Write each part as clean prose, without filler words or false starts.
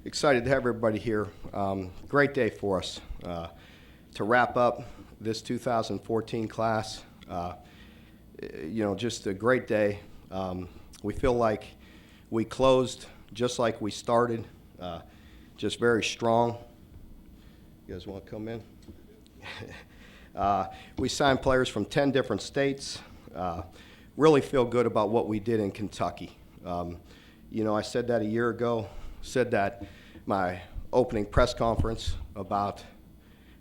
Excited to have everybody here. Great day for us to wrap up this 2014 class. Just a great day. We feel like we closed just like we started, just very strong. You guys want to come in? We signed players from 10 different states. Really feel good about what we did in Kentucky. I said that a year ago, said that my opening press conference about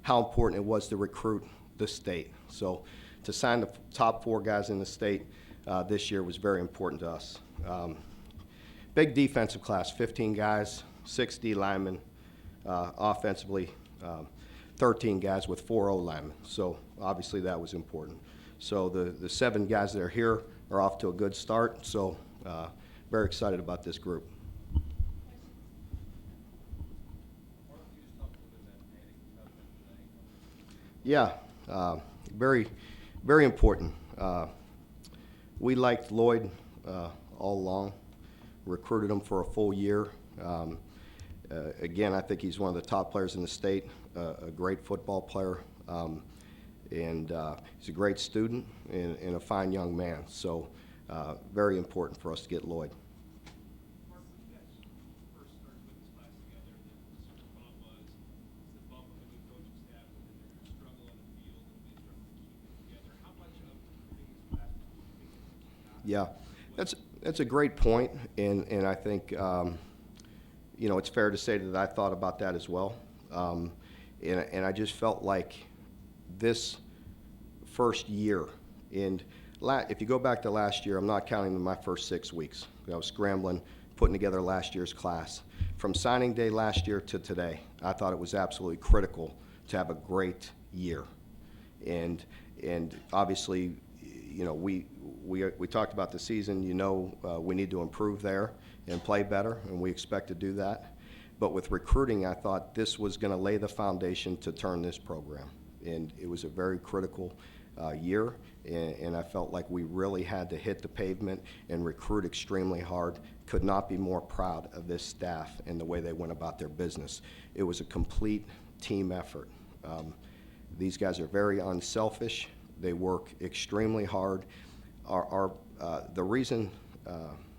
how important it was to recruit the state. So to sign the top 4 guys in the state this year was very important to us. Big defensive class, 15 guys, 6 D linemen, offensively 13 guys with 4 O linemen. So obviously that was important. So the 7 guys that are here are off to a good start. So very excited about this group. Yeah, very, very important. We liked Lloyd all along, recruited him for a full year. Again, I think he's one of the top players in the state, a great football player, and he's a great student and a fine young man. So very important for us to get Lloyd. Yeah, that's a great point, and I think it's fair to say that I thought about that as well, and I just felt like this first year, and if you go back to last year, I'm not counting my first 6 weeks. I was scrambling, putting together last year's class. From signing day last year to today, I thought it was absolutely critical to have a great year, and obviously, we talked about the season. We need to improve there and play better, and we expect to do that. But with recruiting, I thought this was going to lay the foundation to turn this program, and it was a very critical year, and I felt like we really had to hit the pavement and recruit extremely hard. Could not be more proud of this staff and the way they went about their business. It was a complete team effort. These guys are very unselfish. They work extremely hard. The reason,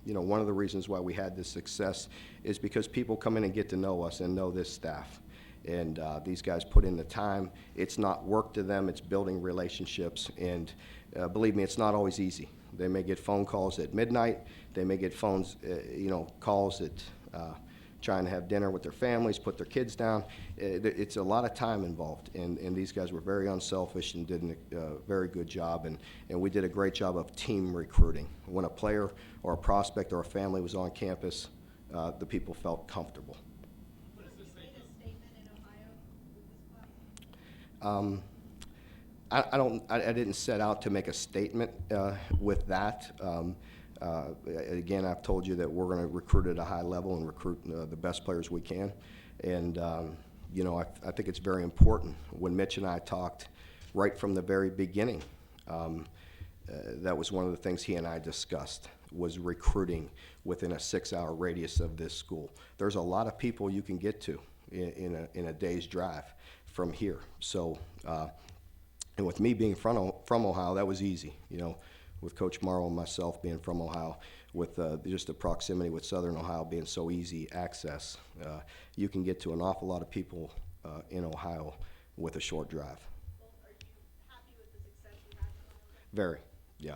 one of the reasons why we had this success is because people come in and get to know us and know this staff. And these guys put in the time. It's not work to them, it's building relationships. And believe me, it's not always easy. They may get phone calls at midnight. They may get calls at trying to have dinner with their families, put their kids down. It's a lot of time involved, and these guys were very unselfish and did a very good job, and we did a great job of team recruiting. When a player or a prospect or a family was on campus, the people felt comfortable. What is the statement in Ohio with this class? I didn't set out to make a statement with that. Again, I've told you that we're going to recruit at a high level and recruit the best players we can. And, I think it's very important. When Mitch and I talked right from the very beginning, that was one of the things he and I discussed, was recruiting within a 6-hour radius of this school. There's a lot of people you can get to in a day's drive from here. So, and with me being from Ohio, that was easy, with Coach Morrow and myself being from Ohio, with just the proximity with Southern Ohio being so easy access, you can get to an awful lot of people in Ohio with a short drive. Well, are you happy with the success you had in Ohio? Very, yeah,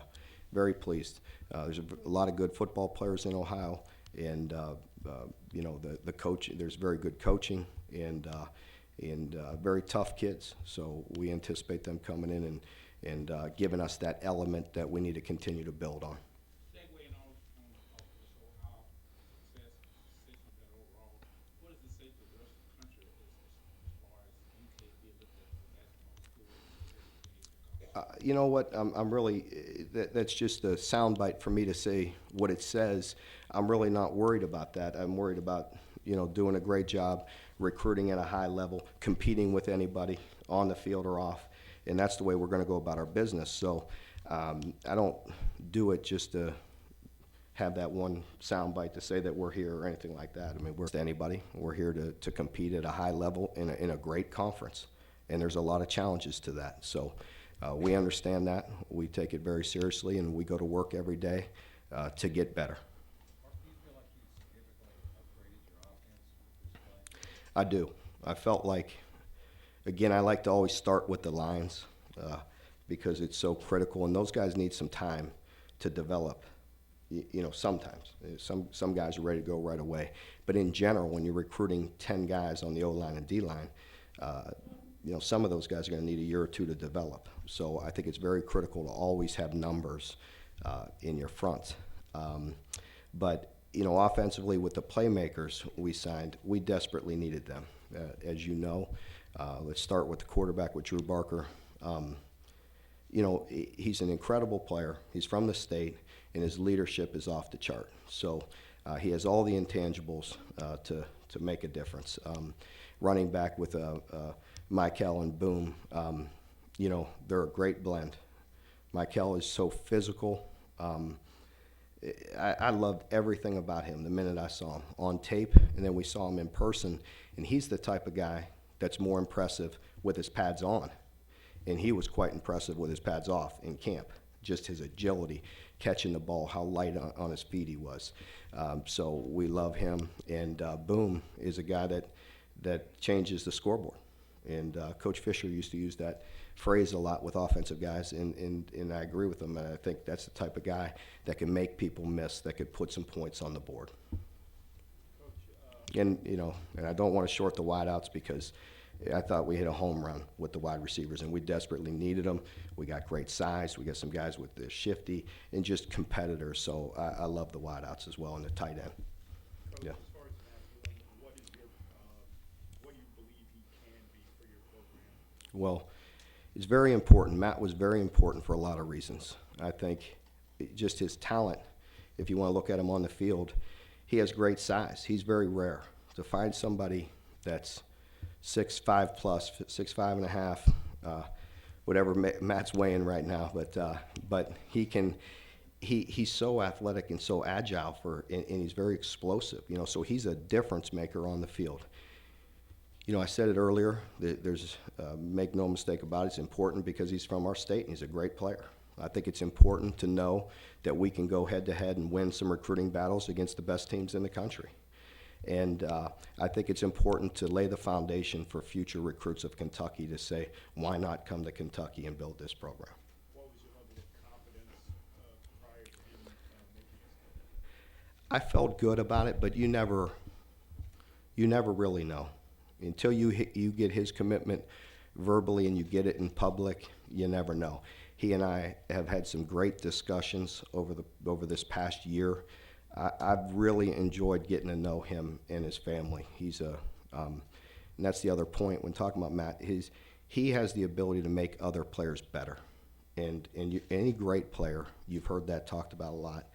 very pleased. There's a lot of good football players in Ohio, and the coach. There's very good coaching and very tough kids. So we anticipate them coming in and giving us that element that we need to continue to build on. Segueing off this Ohio success you've got overall, what does it say to the rest of the country as far as UK being looked at as a basketball school? You know what? I'm really, that's just a soundbite for me to say what it says. I'm really not worried about that. I'm worried about, doing a great job, recruiting at a high level, competing with anybody on the field or off. And that's the way we're going to go about our business. So I don't do it just to have that one soundbite to say that we're here or anything like that. I mean, we're to anybody. We're here to compete at a high level in a great conference, and there's a lot of challenges to that. So we understand that. We take it very seriously, and we go to work every day to get better. Mark, do you feel like you significantly upgraded your offense with this play? I do. I felt like, again, I like to always start with the lines because it's so critical, and those guys need some time to develop. You know, sometimes. Some guys are ready to go right away. But in general, when you're recruiting 10 guys on the O-line and D-line, you know, some of those guys are going to need a year or two to develop. So I think it's very critical to always have numbers in your front. But, you know, offensively with the playmakers we signed, we desperately needed them. As you know, let's start with the quarterback with Drew Barker. You know, he's an incredible player. He's from the state, and his leadership is off the chart. So he has all the intangibles to make a difference. Running back with Michael and Boom, you know, they're a great blend. Michael is so physical. I loved everything about him the minute I saw him on tape, and then we saw him in person, and he's the type of guy that's more impressive with his pads on. And he was quite impressive with his pads off in camp. Just his agility, catching the ball, how light on his feet he was. So we love him. And Boom is a guy that changes the scoreboard. And Coach Fisher used to use that phrase a lot with offensive guys, and I agree with him. And I think that's the type of guy that can make people miss, that could put some points on the board. And, you know, and I don't want to short the wideouts because I thought we hit a home run with the wide receivers, and we desperately needed them. We got great size. We got some guys with the shifty and just competitors. So I love the wideouts as well and the tight end. Coach, Yeah. as far as Matt, what do you believe he can be for your program? Well, it's very important. Matt was very important for a lot of reasons. I think just his talent, if you want to look at him on the field, he has great size. He's very rare. To find somebody that's 6'5" plus, 6'5" and a half, whatever Matt's weighing right now, but he's so athletic and so agile and he's very explosive, you know, so he's a difference maker on the field. You know, I said it earlier, there's, make no mistake about it, it's important because he's from our state and he's a great player. I think it's important to know that we can go head-to-head and win some recruiting battles against the best teams in the country. And I think it's important to lay the foundation for future recruits of Kentucky to say, why not come to Kentucky and build this program? What was your level of confidence prior to him making this? I felt good about it, but you never really know. Until you get his commitment verbally and you get it in public, you never know. He and I have had some great discussions over this past year. I've really enjoyed getting to know him and his family. And that's the other point when talking about Matt. He has the ability to make other players better. And any great player, you've heard that talked about a lot,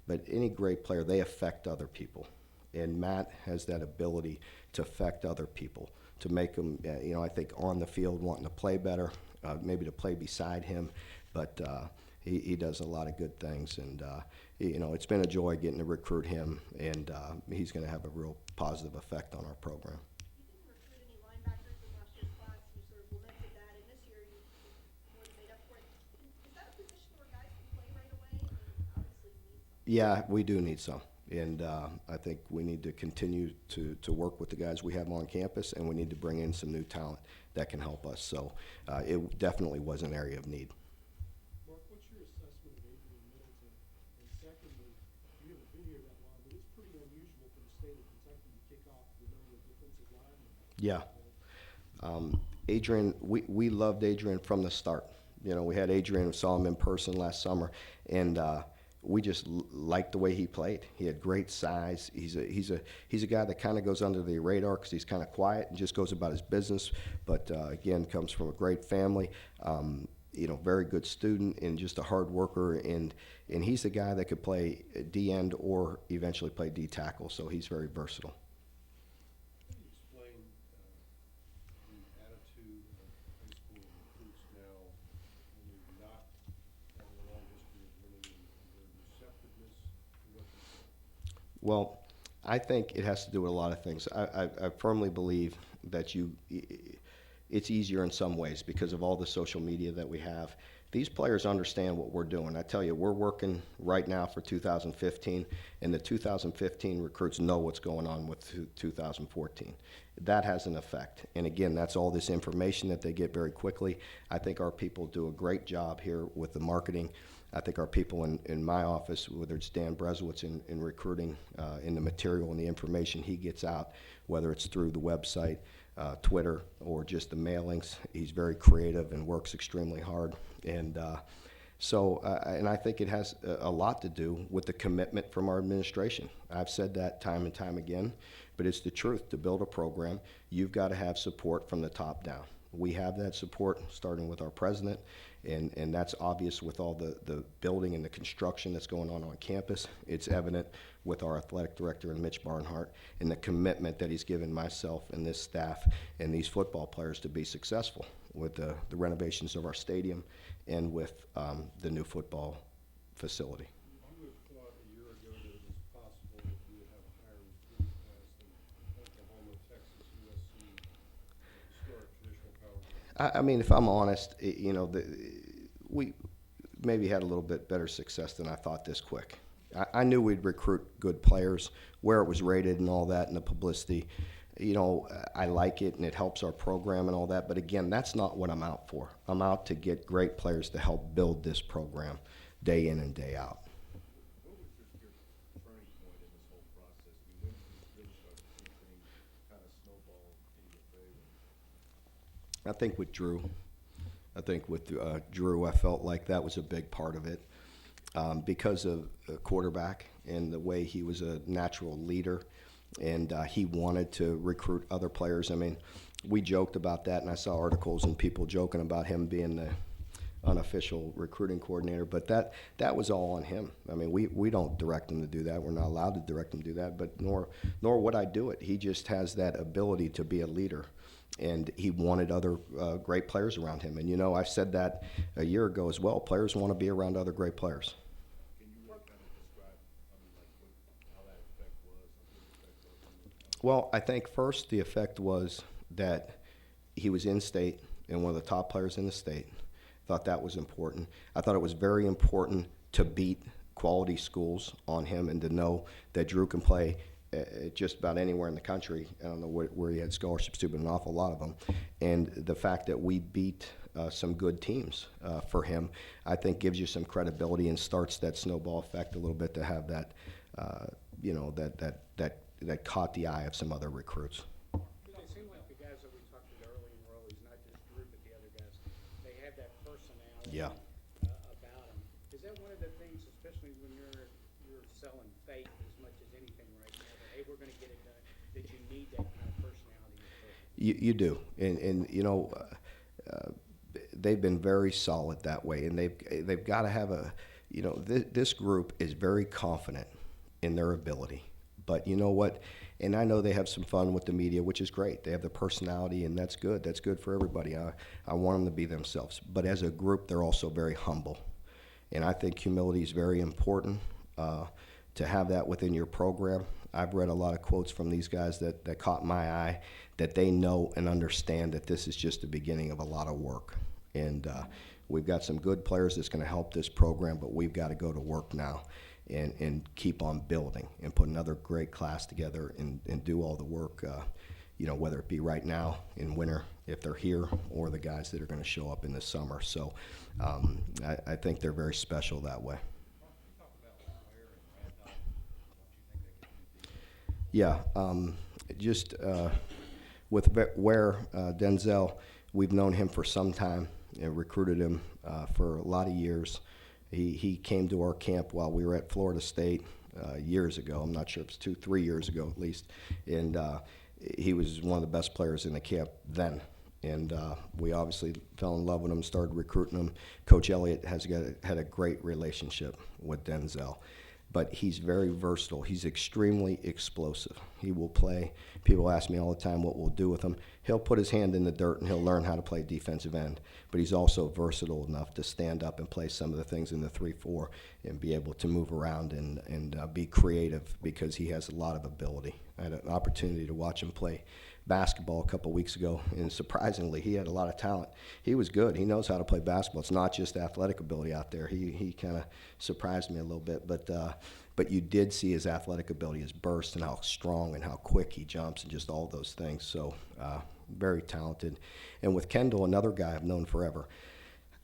but any great player, they affect other people. And Matt has that ability to affect other people, to make them, you know, I think on the field wanting to play better, maybe to play beside him, but he does a lot of good things. And, you know, it's been a joy getting to recruit him, and he's going to have a real positive effect on our program. You didn't recruit any linebackers in last year's class. You sort of lamented that, and this year you more than made up for it. Is that a position where guys can play right away? I mean, obviously you need some. Yeah, we do need some. And I think we need to continue to work with the guys we have on campus, and we need to bring in some new talent that can help us. So it definitely was an area of need. Mark, what's your assessment of Adrian Middleton? And secondly, you haven't been here that long, but it's pretty unusual for the state of Kentucky to kick off the number of defensive linemen. Yeah. Adrian, we loved Adrian from the start. You know, we had Adrian, we saw him in person last summer, and we just liked the way he played. He had great size. He's a guy that kind of goes under the radar because he's kind of quiet and just goes about his business. But again, comes from a great family. You know, very good student and just a hard worker. And he's the guy that could play D end or eventually play D tackle. So he's very versatile. Can you explain the attitude of high school recruits now when you're not having a long history of winning and their receptiveness to what the Well, I think it has to do with a lot of things. I firmly believe that it's easier in some ways because of all the social media that we have. These players understand what we're doing. I tell you, we're working right now for 2015, and the 2015 recruits know what's going on with 2014. That has an effect. And again, that's all this information that they get very quickly. I think our people do a great job here with the marketing. I think our people in my office, whether it's Dan Brezowitz in recruiting, in the material and the information he gets out, whether it's through the website, Twitter, or just the mailings, he's very creative and works extremely hard. And and I think it has a lot to do with the commitment from our administration. I've said that time and time again, but it's the truth. To build a program, you've got to have support from the top down. We have that support, starting with our president, and that's obvious with all the building and the construction that's going on campus. It's evident with our athletic director and Mitch Barnhart and the commitment that he's given myself and this staff and these football players to be successful with the renovations of our stadium and with the new football facility. I would have thought a year ago that it was possible that we would have a higher recruiting class than Oklahoma, Texas, USC, historic traditional power. I mean, if I'm honest, we maybe had a little bit better success than I thought this quick. I knew we'd recruit good players, where it was rated and all that, and the publicity. I like it, and it helps our program and all that. But again, that's not what I'm out for. I'm out to get great players to help build this program day in and day out. What was your turning point in this whole process? I mean, when did you really start to see things kind of snowball in your favor? I think with Drew. Drew, I felt like that was a big part of it because of a quarterback and the way he was a natural leader, and he wanted to recruit other players. I mean, we joked about that, and I saw articles and people joking about him being the unofficial recruiting coordinator, but that was all on him. I mean, we don't direct him to do that. We're not allowed to direct him to do that, but nor would I do it. He just has that ability to be a leader, and he wanted other great players around him. And, I said that a year ago as well. Players want to be around other great players. Can you really kind of describe, how that effect was, what the effect was? Well, I think first the effect was that he was in state and one of the top players in the state. Thought that was important. I thought it was very important to beat quality schools on him and to know that Drew can play just about anywhere in the country. I don't know where he had scholarships to, but an awful lot of them. And the fact that we beat some good teams for him, I think gives you some credibility and starts that snowball effect a little bit to have that, that caught the eye of some other recruits. It seemed like the guys that we talked to early in Rollies, not just Drew, but the other guys, they had that personality Yeah. About them. Is that one of the things, especially when you're selling faith as much as anything right now, that, hey, we're going to get it done, that you need that kind of personality? You do, and they've been very solid that way, and they've got to have this group is very confident in their ability. But you know what? And I know they have some fun with the media, which is great. They have the personality, and that's good. That's good for everybody. I want them to be themselves. But as a group, they're also very humble. And I think humility is very important to have that within your program. I've read a lot of quotes from these guys that caught my eye, that they know and understand that this is just the beginning of a lot of work. And we've got some good players that's going to help this program, but we've got to go to work now and keep on building and put another great class together and do all the work, whether it be right now in winter if they're here or the guys that are going to show up in the summer. So I think they're very special that way. Yeah, just with Ware, Denzel, we've known him for some time and recruited him for a lot of years. He came to our camp while we were at Florida State years ago. I'm not sure if it's 2-3 years ago at least. And he was one of the best players in the camp then. And we obviously fell in love with him, started recruiting him. Coach Elliott had a great relationship with Denzel. but he's very versatile. He's extremely explosive. He will play. People ask me all the time what we'll do with him. He'll put his hand in the dirt and he'll learn how to play defensive end, but he's also versatile enough to stand up and play some of the things in the 3-4 and be able to move around and be creative because he has a lot of ability. I had an opportunity to watch him play basketball a couple weeks ago, and surprisingly, he had a lot of talent. He was good. He knows how to play basketball. It's not just athletic ability out there. He kind of surprised me a little bit, but you did see his athletic ability, his burst, and how strong and how quick he jumps, and just all those things. So very talented. And with Kendall, another guy I've known forever.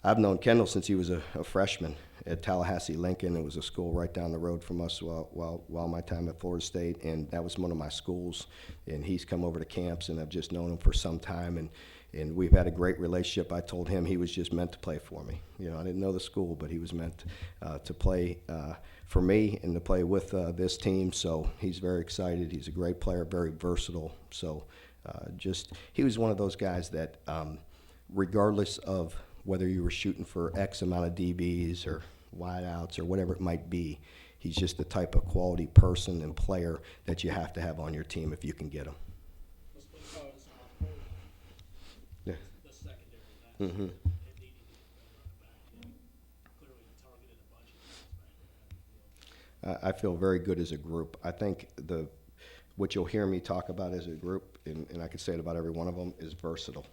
I've known Kendall since he was a freshman at Tallahassee Lincoln. It was a school right down the road from us while my time at Florida State, and that was one of my schools. And he's come over to camps, and I've just known him for some time, and we've had a great relationship. I told him he was just meant to play for me. You know, I didn't know the school, but he was meant to play for me and to play with this team. So he's very excited. He's a great player, very versatile. So he was one of those guys that, regardless of whether you were shooting for X amount of DBs or wideouts or whatever it might be, he's just the type of quality person and player that you have to have on your team if you can get him. Let's put it as an opposed. Yeah. The secondary, that's Mm-hmm. it needing to get better on the back end. Clearly you targeted a bunch of guys back there. I feel very good as a group. I think what you'll hear me talk about as a group, and I could say it about every one of them, is versatile.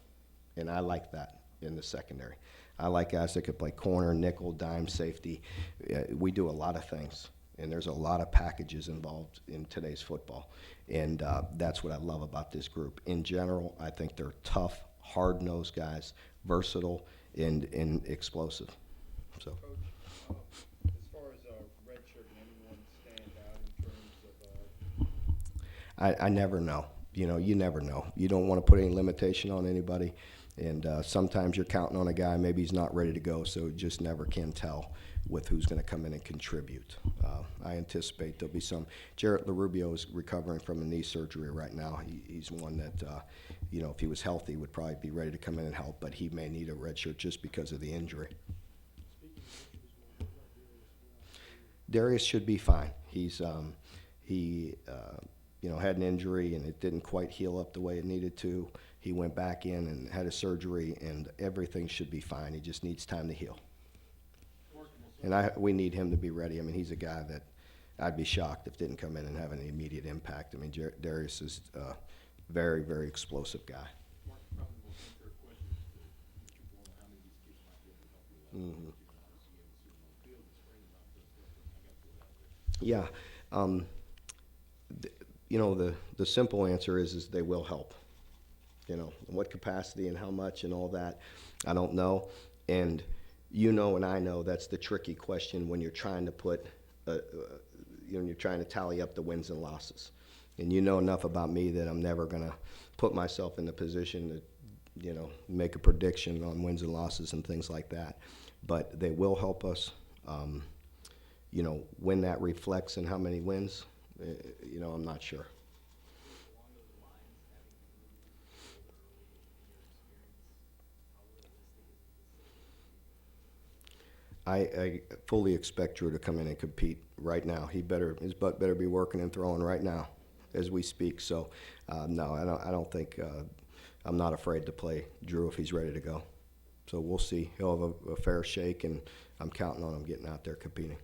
And I like that in the secondary. I like guys that could play corner, nickel, dime, safety. We do a lot of things, and there's a lot of packages involved in today's football. And that's what I love about this group. In general, I think they're tough, hard-nosed guys, versatile, and explosive. So. Coach, as far as redshirt, anyone stand out in terms of I never know. You know, you never know. You don't want to put any limitation on anybody. And sometimes you're counting on a guy, maybe he's not ready to go, so you just never can tell with who's going to come in and contribute. I anticipate there'll be some. Jarrett LaRubio is recovering from a knee surgery right now. He's one that, you know, if he was healthy, would probably be ready to come in and help, but he may need a red shirt just because of the injury. Speaking of injuries, Mark, what about Darius? Darius should be fine. You know, had an injury and it didn't quite heal up the way it needed to. He went back in and had a surgery, and everything should be fine. He just needs time to heal. And we need him to be ready. I mean, he's a guy that I'd be shocked if didn't come in and have an immediate impact. I mean, Darius is a very, very explosive guy. Mark, probably the most unfair question is that you don't know how many of these kids might be able to help you a lot. Mhm. You can obviously be able to see them on the field and spring about this, but I got to put it out there. Yeah. You know, the simple answer is they will help. You know, in what capacity and how much and all that, I don't know. And you know and I know that's the tricky question when you're trying to put, you're trying to tally up the wins and losses. And you know enough about me that I'm never going to put myself in the position to, you know, make a prediction on wins and losses and things like that. But they will help us. You know, when that reflects in how many wins, you know, I'm not sure. I fully expect Drew to come in and compete right now. His butt better be working and throwing right now as we speak. So, no, I don't think, I'm not afraid to play Drew if he's ready to go. So we'll see. He'll have a fair shake, and I'm counting on him getting out there competing.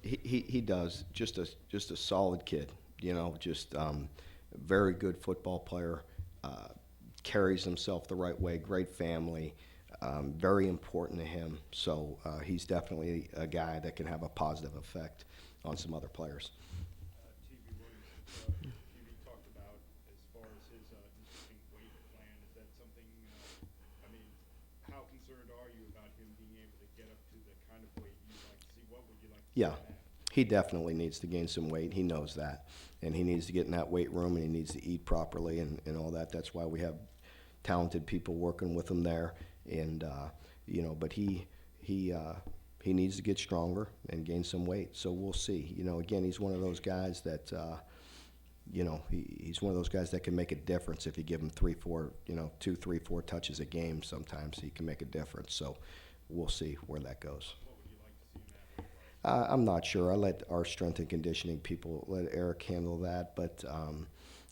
He does. Just a solid kid, you know, just very good football player, carries himself the right way, great family, very important to him. So he's definitely a guy that can have a positive effect on some other players. TV Williams, TV talked about as far as his interesting weight plan. Is that something, I mean, how concerned are you about him being able to get up to the kind of weight you'd like to see? What would you like to see? Yeah, he definitely needs to gain some weight. He knows that. And he needs to get in that weight room, and he needs to eat properly and all that. That's why we have talented people working with him there. And, you know, but he needs to get stronger and gain some weight. So we'll see. You know, again, he's one of those guys that, He's one of those guys that can make a difference if you give him 2, 3, 4 touches a game. Sometimes he can make a difference. So we'll see where that goes. What would you like to see him at? I'm not sure. I let our strength and conditioning people, let Eric handle that. But,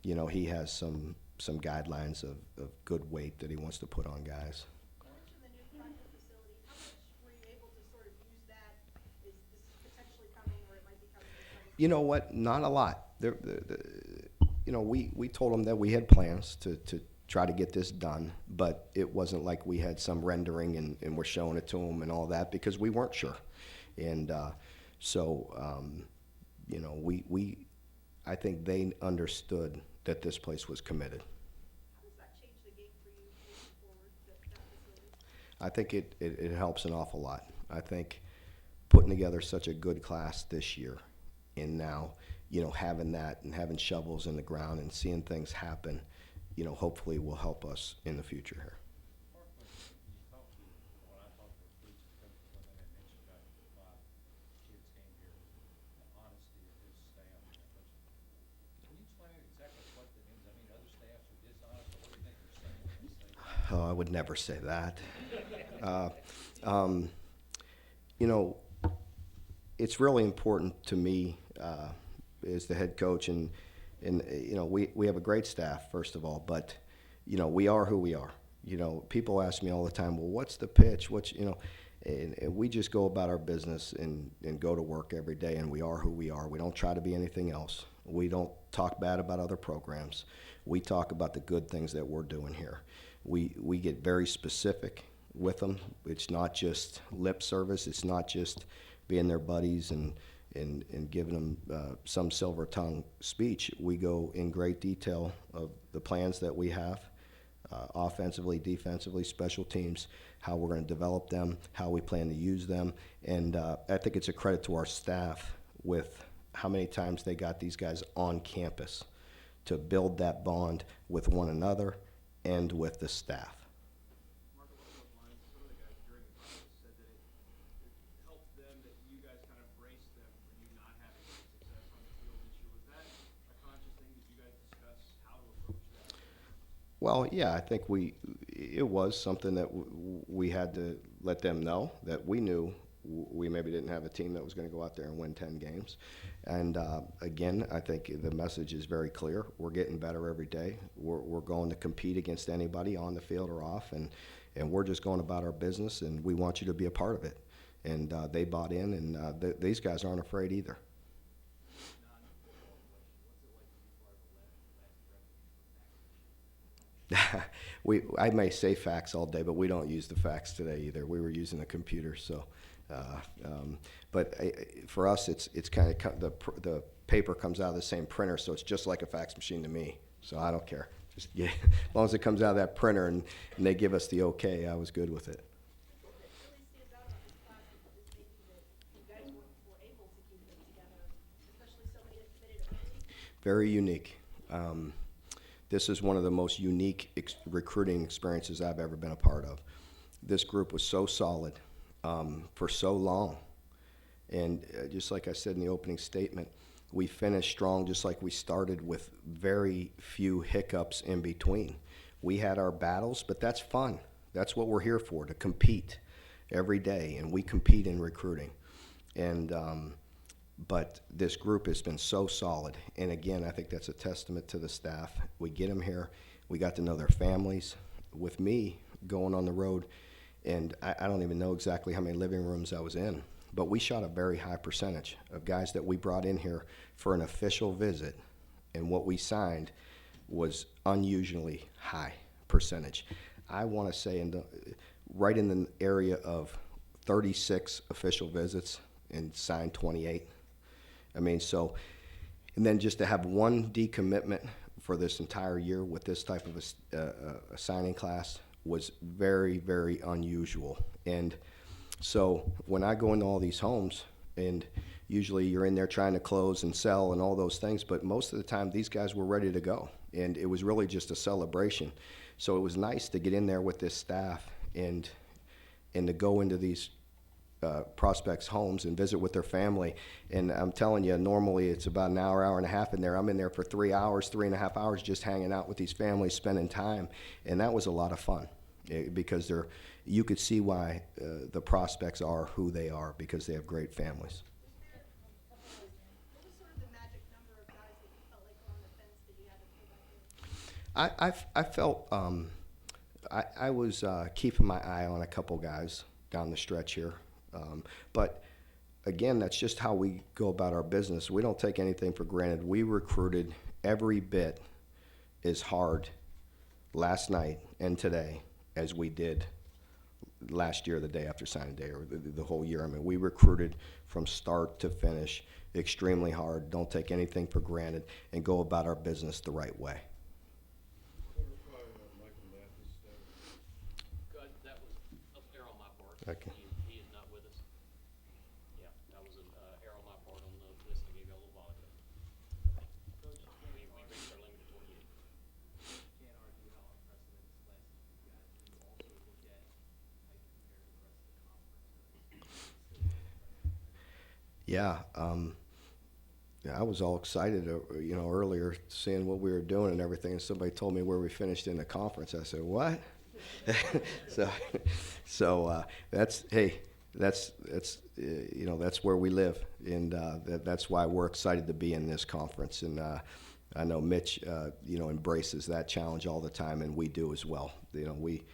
he has some guidelines of good weight that he wants to put on guys. You mentioned the new practice facility. How much were you able to sort of use that? Is this potentially coming, or it might be coming this summer? You know what? Not a lot. We told them that we had plans to try to get this done, but it wasn't like we had some rendering and we're showing it to them and all that because we weren't sure. And I think they understood that this place was committed. How does that change the game for you moving forward, that facility? I think it helps an awful lot. I think putting together such a good class this year and now, having that and having shovels in the ground and seeing things happen, hopefully will help us in the future here. Mark, when you talk to, when I talk to recruits and coaches, one thing I mentioned about 5 kids came here, the honesty of his staff. Can you explain exactly what that means? I mean, other staffs are dishonest, but what do you think they're saying when they say that? Oh, I would never say that. It's really important to me as the head coach, and we have a great staff, first of all, but we are who we are. People ask me all the time, well, what's the pitch? And we just go about our business and go to work every day, and we are who we are. We don't try to be anything else. We don't talk bad about other programs. We talk about the good things that we're doing here. We get very specific with them. It's not just lip service. It's not just being their buddies and giving them some silver tongue speech. We go in great detail of the plans that we have, offensively, defensively, special teams, how we're going to develop them, how we plan to use them. And I think it's a credit to our staff with how many times they got these guys on campus to build that bond with one another and with the staff. Mark, along those lines, some of the guys during the process said that it helped them that you guys kind of braced them for you not having any success on the field this year. Was that a conscious thing? Did you guys discuss how to approach that? Well, yeah, I think it was something that we had to let them know that we knew we maybe didn't have a team that was going to go out there and win 10 games. And again, I think the message is very clear. We're getting better every day. We're going to compete against anybody on the field or off, and we're just going about our business, and we want you to be a part of it. And they bought in, and these guys aren't afraid either. I may say fax all day, but we don't use the fax today either. We were using a computer, so. But for us, it's kind of the paper comes out of the same printer, so it's just like a fax machine to me. So I don't care. Just as long as it comes out of that printer and they give us the okay, I was good with it. What really stands out about this class is maybe that you guys were able to keep them together, especially so many that committed early. Very unique. This is one of the most unique recruiting experiences I've ever been a part of. This group was so solid for so long. And just like I said in the opening statement, we finished strong just like we started, with very few hiccups in between. We had our battles, but that's fun. That's what we're here for, to compete every day, and we compete in recruiting. And but this group has been so solid. And again, I think that's a testament to the staff. We get them here. We got to know their families. With me going on the road, and I don't even know exactly how many living rooms I was in, but we shot a very high percentage of guys that we brought in here for an official visit, and what we signed was unusually high percentage. I want to say right in the area of 36 official visits and signed 28. I mean, so, and then just to have one decommitment for this entire year with this type of a signing class was very, very unusual. And so when I go into all these homes, and usually you're in there trying to close and sell and all those things, but most of the time these guys were ready to go, and it was really just a celebration. So it was nice to get in there with this staff and to go into these prospects' homes and visit with their family. And I'm telling you, normally it's about an hour, hour and a half in there. I'm in there for 3 hours, 3.5 hours, just hanging out with these families, spending time, and that was a lot of fun because you could see why the prospects are who they are because they have great families. What was sort of the magic number of guys that you felt like were on the fence that you had to pull back in? I felt I was keeping my eye on a couple guys down the stretch here. But again, that's just how we go about our business. We don't take anything for granted. We recruited every bit as hard last night and today as we did last year, the day after signing day, or the whole year. I mean, we recruited from start to finish extremely hard, don't take anything for granted, and go about our business the right way. Clarify Michael Mathis' status. Good, that was an error on my part. Okay. He is not with us. Yeah, that was an error on my part on the list I gave you a little while ago. We reached our limit of 28. Can't argue how unprecedented this last season you guys. When you also look at how you compare to the rest of the conference. Yeah, I was all excited, earlier seeing what we were doing and everything. And somebody told me where we finished in the conference. I said, "What?" so that's that's where we live, and that's why we're excited to be in this conference. And I know Mitch, embraces that challenge all the time, and we do as well. We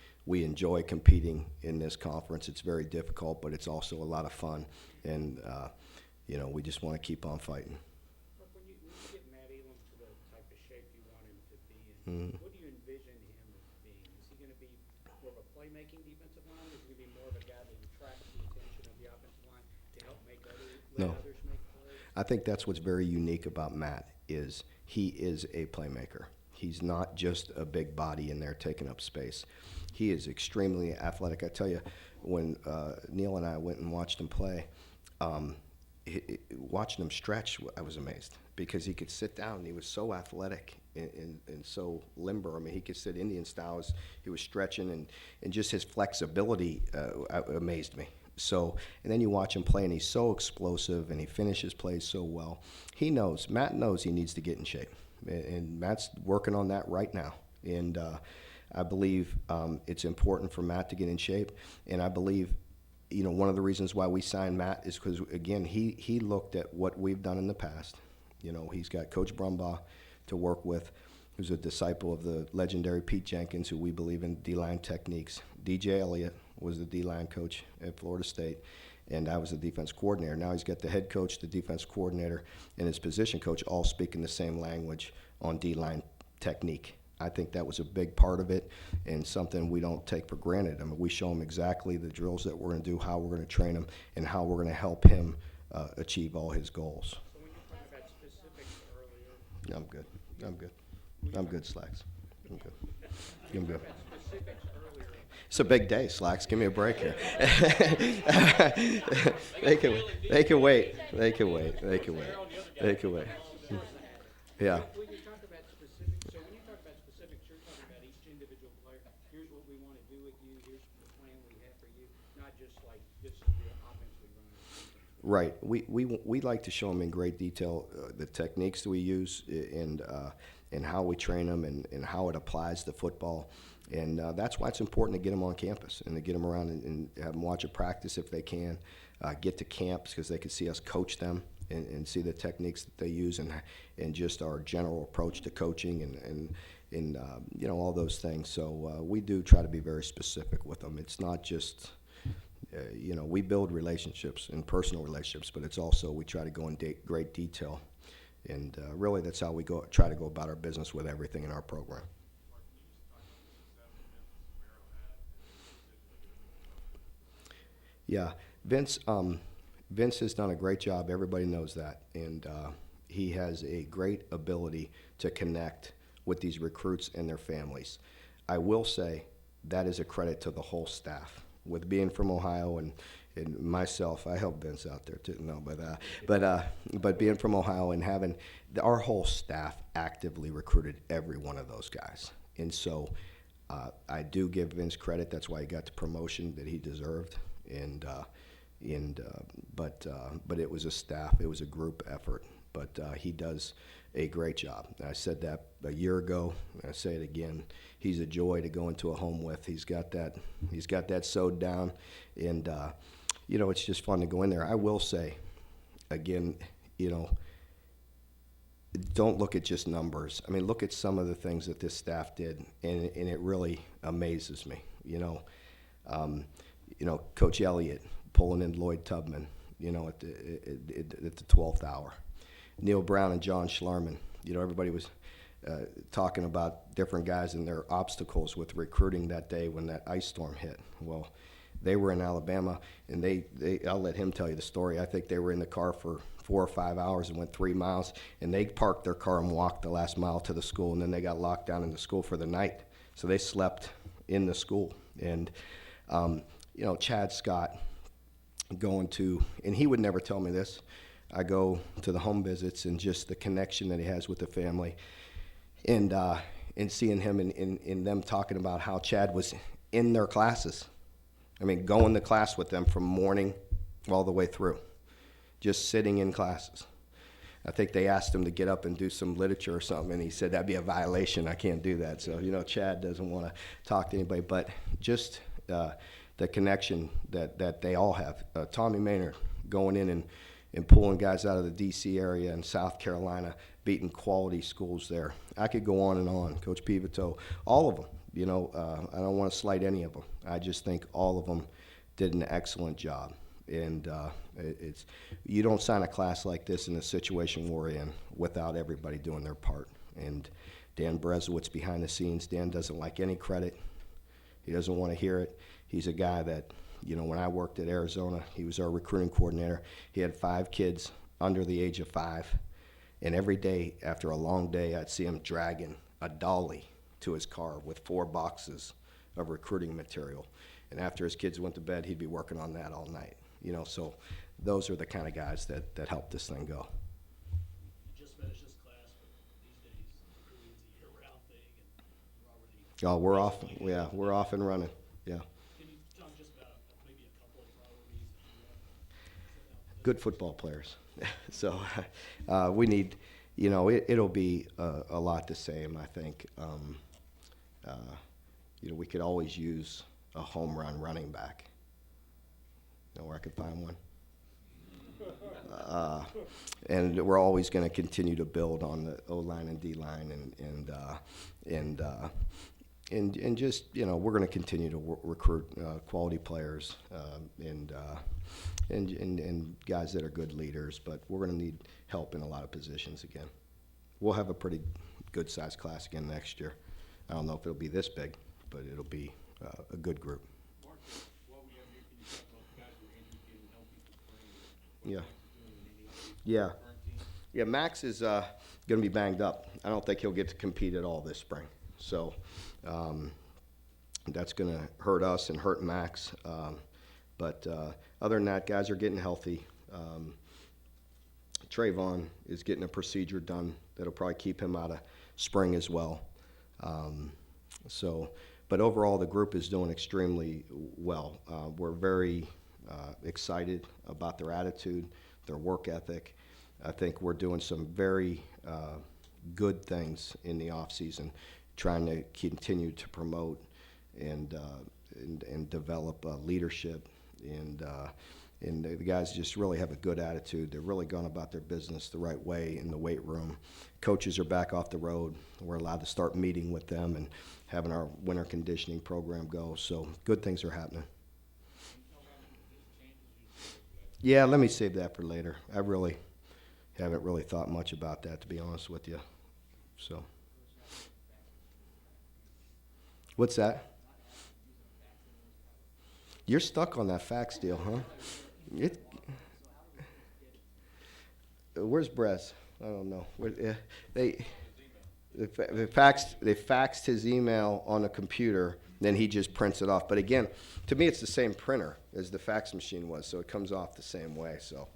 enjoy competing in this conference. It's very difficult, but it's also a lot of fun, and we just want to keep on fighting. Mark, when you get Matt Elam to the type of shape you want him to be in, what do you envision him as being? Is he going to be more of a playmaking defensive line? Is he going to be more of a guy that attracts the attention of the offensive line to help let others make plays? I think that's what's very unique about Matt is he is a playmaker. He's not just a big body in there taking up space. He is extremely athletic. I tell you, when Neil and I went and watched him play, watching him stretch, I was amazed because he could sit down. And he was so athletic and so limber. I mean, he could sit Indian style as he was stretching, and just his flexibility amazed me. So, and then you watch him play, and he's so explosive, and he finishes plays so well. Matt knows he needs to get in shape, and Matt's working on that right now. And I believe it's important for Matt to get in shape, and I believe one of the reasons why we signed Matt is because, again, he looked at what we've done in the past. He's got Coach Brumbaugh to work with, who's a disciple of the legendary Pete Jenkins, who we believe in D-line techniques. DJ Elliott was the D-line coach at Florida State, and I was the defense coordinator. Now he's got the head coach, the defense coordinator, and his position coach all speaking the same language on D-line technique. I think that was a big part of it and something we don't take for granted. I mean, we show him exactly the drills that we're going to do, how we're going to train him, and how we're going to help him achieve all his goals. So when you're talking about specifics earlier, I'm good, Slacks. I'm good. about specifics earlier, It's a big day, Slacks. Give me a break here. They can wait. They can wait. Yeah. when you talk about specifics, you're talking about each individual player. Here's what we want to do with you. Here's the plan we have for you. Not just like this is the offense we run. Right. We like to show them in great detail the techniques that we use and how we train them and how it applies to football. And that's why it's important to get them on campus and to get them around and have them watch a practice if they can, get to camps because they can see us coach them and see the techniques that they use and just our general approach to coaching and all those things. So we do try to be very specific with them. It's not just we build relationships and personal relationships, but it's also we try to go in great detail, and really that's how we try to go about our business with everything in our program. Yeah, Vince has done a great job. Everybody knows that, and he has a great ability to connect with these recruits and their families. I will say that is a credit to the whole staff. With being from Ohio and myself, I help Vince out there too. No, but being from Ohio and having our whole staff actively recruited every one of those guys, and so I do give Vince credit. That's why he got the promotion that he deserved, and And but it was a staff, it was a group effort. But he does a great job. I said that a year ago, and I say it again. He's a joy to go into a home with. He's got that sewed down, and you know, it's just fun to go in there. I will say, again, you know, don't look at just numbers. I mean, look at some of the things that this staff did, and it really amazes me. You know, Coach Elliott pulling in Lloyd Tubman, you know, at the 12th hour. Neil Brown and John Schlarman. You know, everybody was talking about different guys and their obstacles with recruiting that day when that ice storm hit. Well, they were in Alabama, and I'll let him tell you the story. I think they were in the car for 4 or 5 hours and went 3 miles, and they parked their car and walked the last mile to the school, and then they got locked down in the school for the night. So they slept in the school. And, you know, Chad Scott going to, and he would never tell me this, I go to the home visits and just the connection that he has with the family, and seeing him and them talking about how Chad was in their classes. I mean, going to class with them from morning all the way through, just sitting in classes. I think they asked him to get up and do some literature or something, and he said that'd be a violation. I can't do that. So, you know, Chad doesn't want to talk to anybody, but just the connection that they all have. Tommy Maynard going in and pulling guys out of the D.C. area and South Carolina, beating quality schools there. I could go on and on. Coach Pivito, all of them. You know, I don't want to slight any of them. I just think all of them did an excellent job. And it's you don't sign a class like this in the situation we're in without everybody doing their part. And Dan Brezowitz behind the scenes, Dan doesn't like any credit. He doesn't want to hear it. He's a guy that, you know, when I worked at Arizona, he was our recruiting coordinator. He had 5 kids under the age of 5. And every day, after a long day, I'd see him dragging a dolly to his car with 4 boxes of recruiting material. And after his kids went to bed, he'd be working on that all night. You know, so those are the kind of guys that help this thing go. You just finished this class, but these days recruiting's a year-round thing, and we're already. Oh, we're off. Yeah, we're off and running. Yeah. Can you talk just about maybe a couple of priorities that you have? Good football players. So we need, you know, it'll be a lot the same, I think. You know, we could always use a home run running back. You know where I could find one? And we're always going to continue to build on the O-line and D-line and just, you know, we're going to continue to recruit quality players and guys that are good leaders, but we're going to need help in a lot of positions again. We'll have a pretty good-sized class again next year. I don't know if it'll be this big, but it'll be a good group. Mark, while we have you, can you talk about guys who are injured getting healthy for spring? Yeah. Yeah. Yeah. Yeah, Max is going to be banged up. I don't think he'll get to compete at all this spring. So that's going to hurt us and hurt Max. But other than that, guys are getting healthy. Trayvon is getting a procedure done that'll probably keep him out of spring as well. But overall, the group is doing extremely well. We're very excited about their attitude, their work ethic. I think we're doing some very good things in the off season, trying to continue to promote and develop leadership. And the guys just really have a good attitude. They're really going about their business the right way in the weight room. Coaches are back off the road. We're allowed to start meeting with them and having our winter conditioning program go. So good things are happening. Yeah, let me save that for later. I really haven't really thought much about that, to be honest with you. So, what's that? You're stuck on that fax deal, huh? Where's Brez? I don't know. They faxed his email on a computer, then he just prints it off. But again, to me, it's the same printer as the fax machine was, so it comes off the same way. So,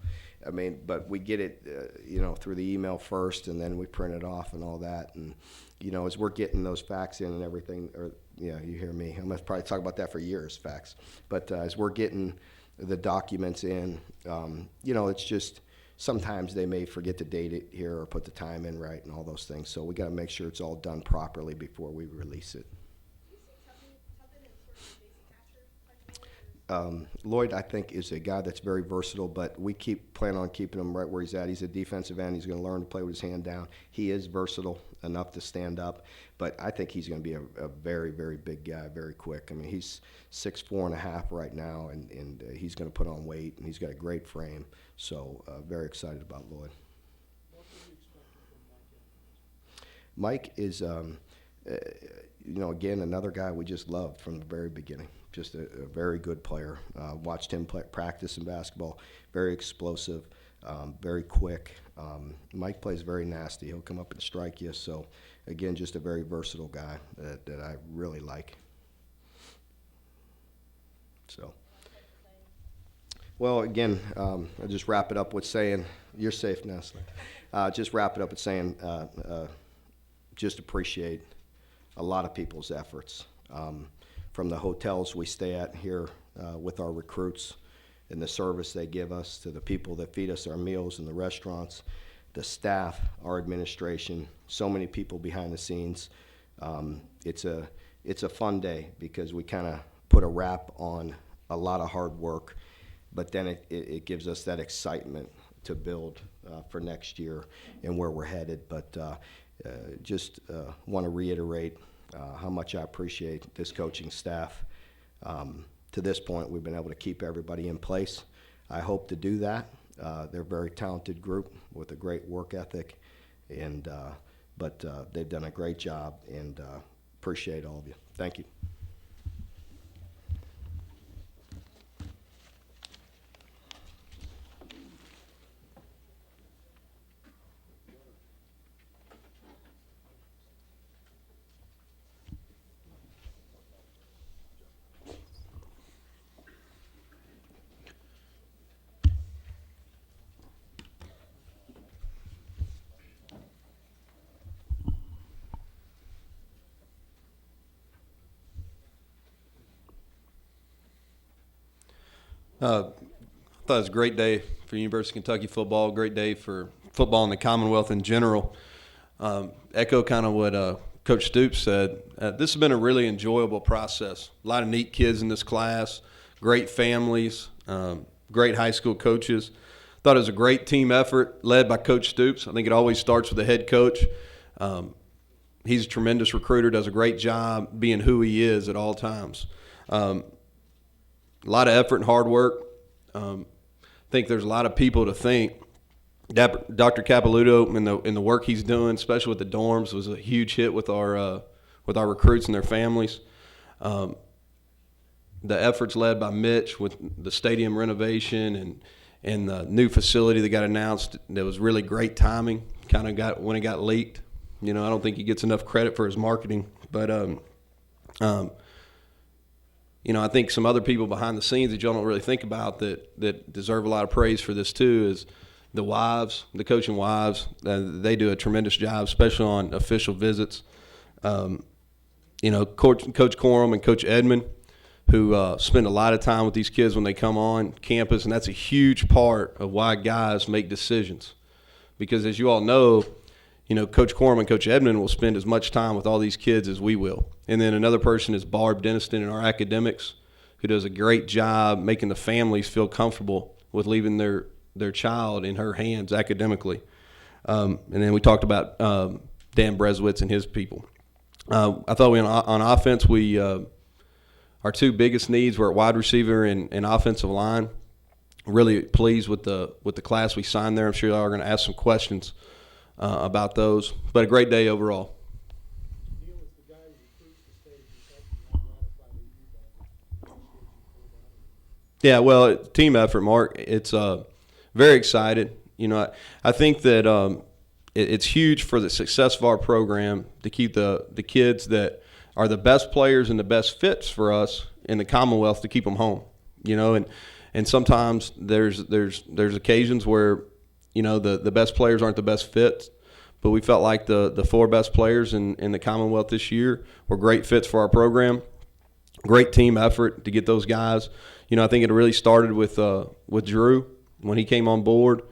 I mean, but we get it, you know, through the email first, and then we print it off and all that. And, you know, as we're getting those fax in and everything, or, yeah, you hear me. I'm going to probably talk about that for years, fax. But as we're getting the documents in. It's just sometimes they may forget to date it here or put the time in right and all those things. So we got to make sure it's all done properly before we release it. Do you see Tubman as sort of a basic catcher type role, or is Lloyd, I think, is a guy that's very versatile, but we plan on keeping him right where he's at. He's a defensive end. He's going to learn to play with his hand down. He is versatile enough to stand up, but I think he's going to be a very, very big guy, very quick. I mean, he's 6'4.5" right now, and he's going to put on weight, and he's got a great frame. So very excited about Lloyd. What were you expecting from Mike? Mike is, again, another guy we just loved from the very beginning. Just a very good player. Watched him practice in basketball. Very explosive, very quick. Mike plays very nasty. He'll come up and strike you. So, again, just a very versatile guy that I really like. So, well, again, I'll just wrap it up with saying, you're safe, Nestle. Just wrap it up with saying, just appreciate a lot of people's efforts. From the hotels we stay at here with our recruits and the service they give us, to the people that feed us our meals in the restaurants, the staff, our administration, so many people behind the scenes. It's a fun day because we kind of put a wrap on a lot of hard work, but then it gives us that excitement to build for next year and where we're headed. But just want to reiterate how much I appreciate this coaching staff. To this point, we've been able to keep everybody in place. I hope to do that. They're a very talented group with a great work ethic, but they've done a great job, and appreciate all of you. Thank you. I thought it was a great day for University of Kentucky football, great day for football in the Commonwealth in general. Echo kind of what Coach Stoops said. This has been a really enjoyable process. A lot of neat kids in this class, great families, great high school coaches. Thought it was a great team effort led by Coach Stoops. I think it always starts with the head coach. He's a tremendous recruiter, does a great job being who he is at all times. A lot of effort and hard work. I think there's a lot of people to thank. Dr. Capilouto in the work he's doing, especially with the dorms, was a huge hit with our recruits and their families. The efforts led by Mitch with the stadium renovation and the new facility that got announced, that was really great timing. Kind of got when it got leaked. I don't think he gets enough credit for his marketing, but I think some other people behind the scenes that y'all don't really think about that deserve a lot of praise for this too is the wives, the coaching wives. They do a tremendous job, especially on official visits. Coach Corum and Coach Edmond, who spend a lot of time with these kids when they come on campus, and that's a huge part of why guys make decisions. Because as you all know, Coach Corum and Coach Edmond will spend as much time with all these kids as we will. And then another person is Barb Denniston in our academics, who does a great job making the families feel comfortable with leaving their child in her hands academically. And then we talked about Dan Breswitz and his people. I thought on offense, our two biggest needs were at wide receiver and offensive line. Really pleased with the class we signed there. I'm sure y'all are going to ask some questions about those, but a great day overall. Neil, as the guy who recruits the state of Kentucky, how gratified are you by the kids you pulled out? Yeah, well, team effort, Mark. It's very excited. I think that it's huge for the success of our program to keep the kids that are the best players and the best fits for us in the Commonwealth, to keep them home. And sometimes there's occasions where the best players aren't the best fits, but we felt like the four best players in the Commonwealth this year were great fits for our program. Great team effort to get those guys. I think it really started with Drew when he came on board,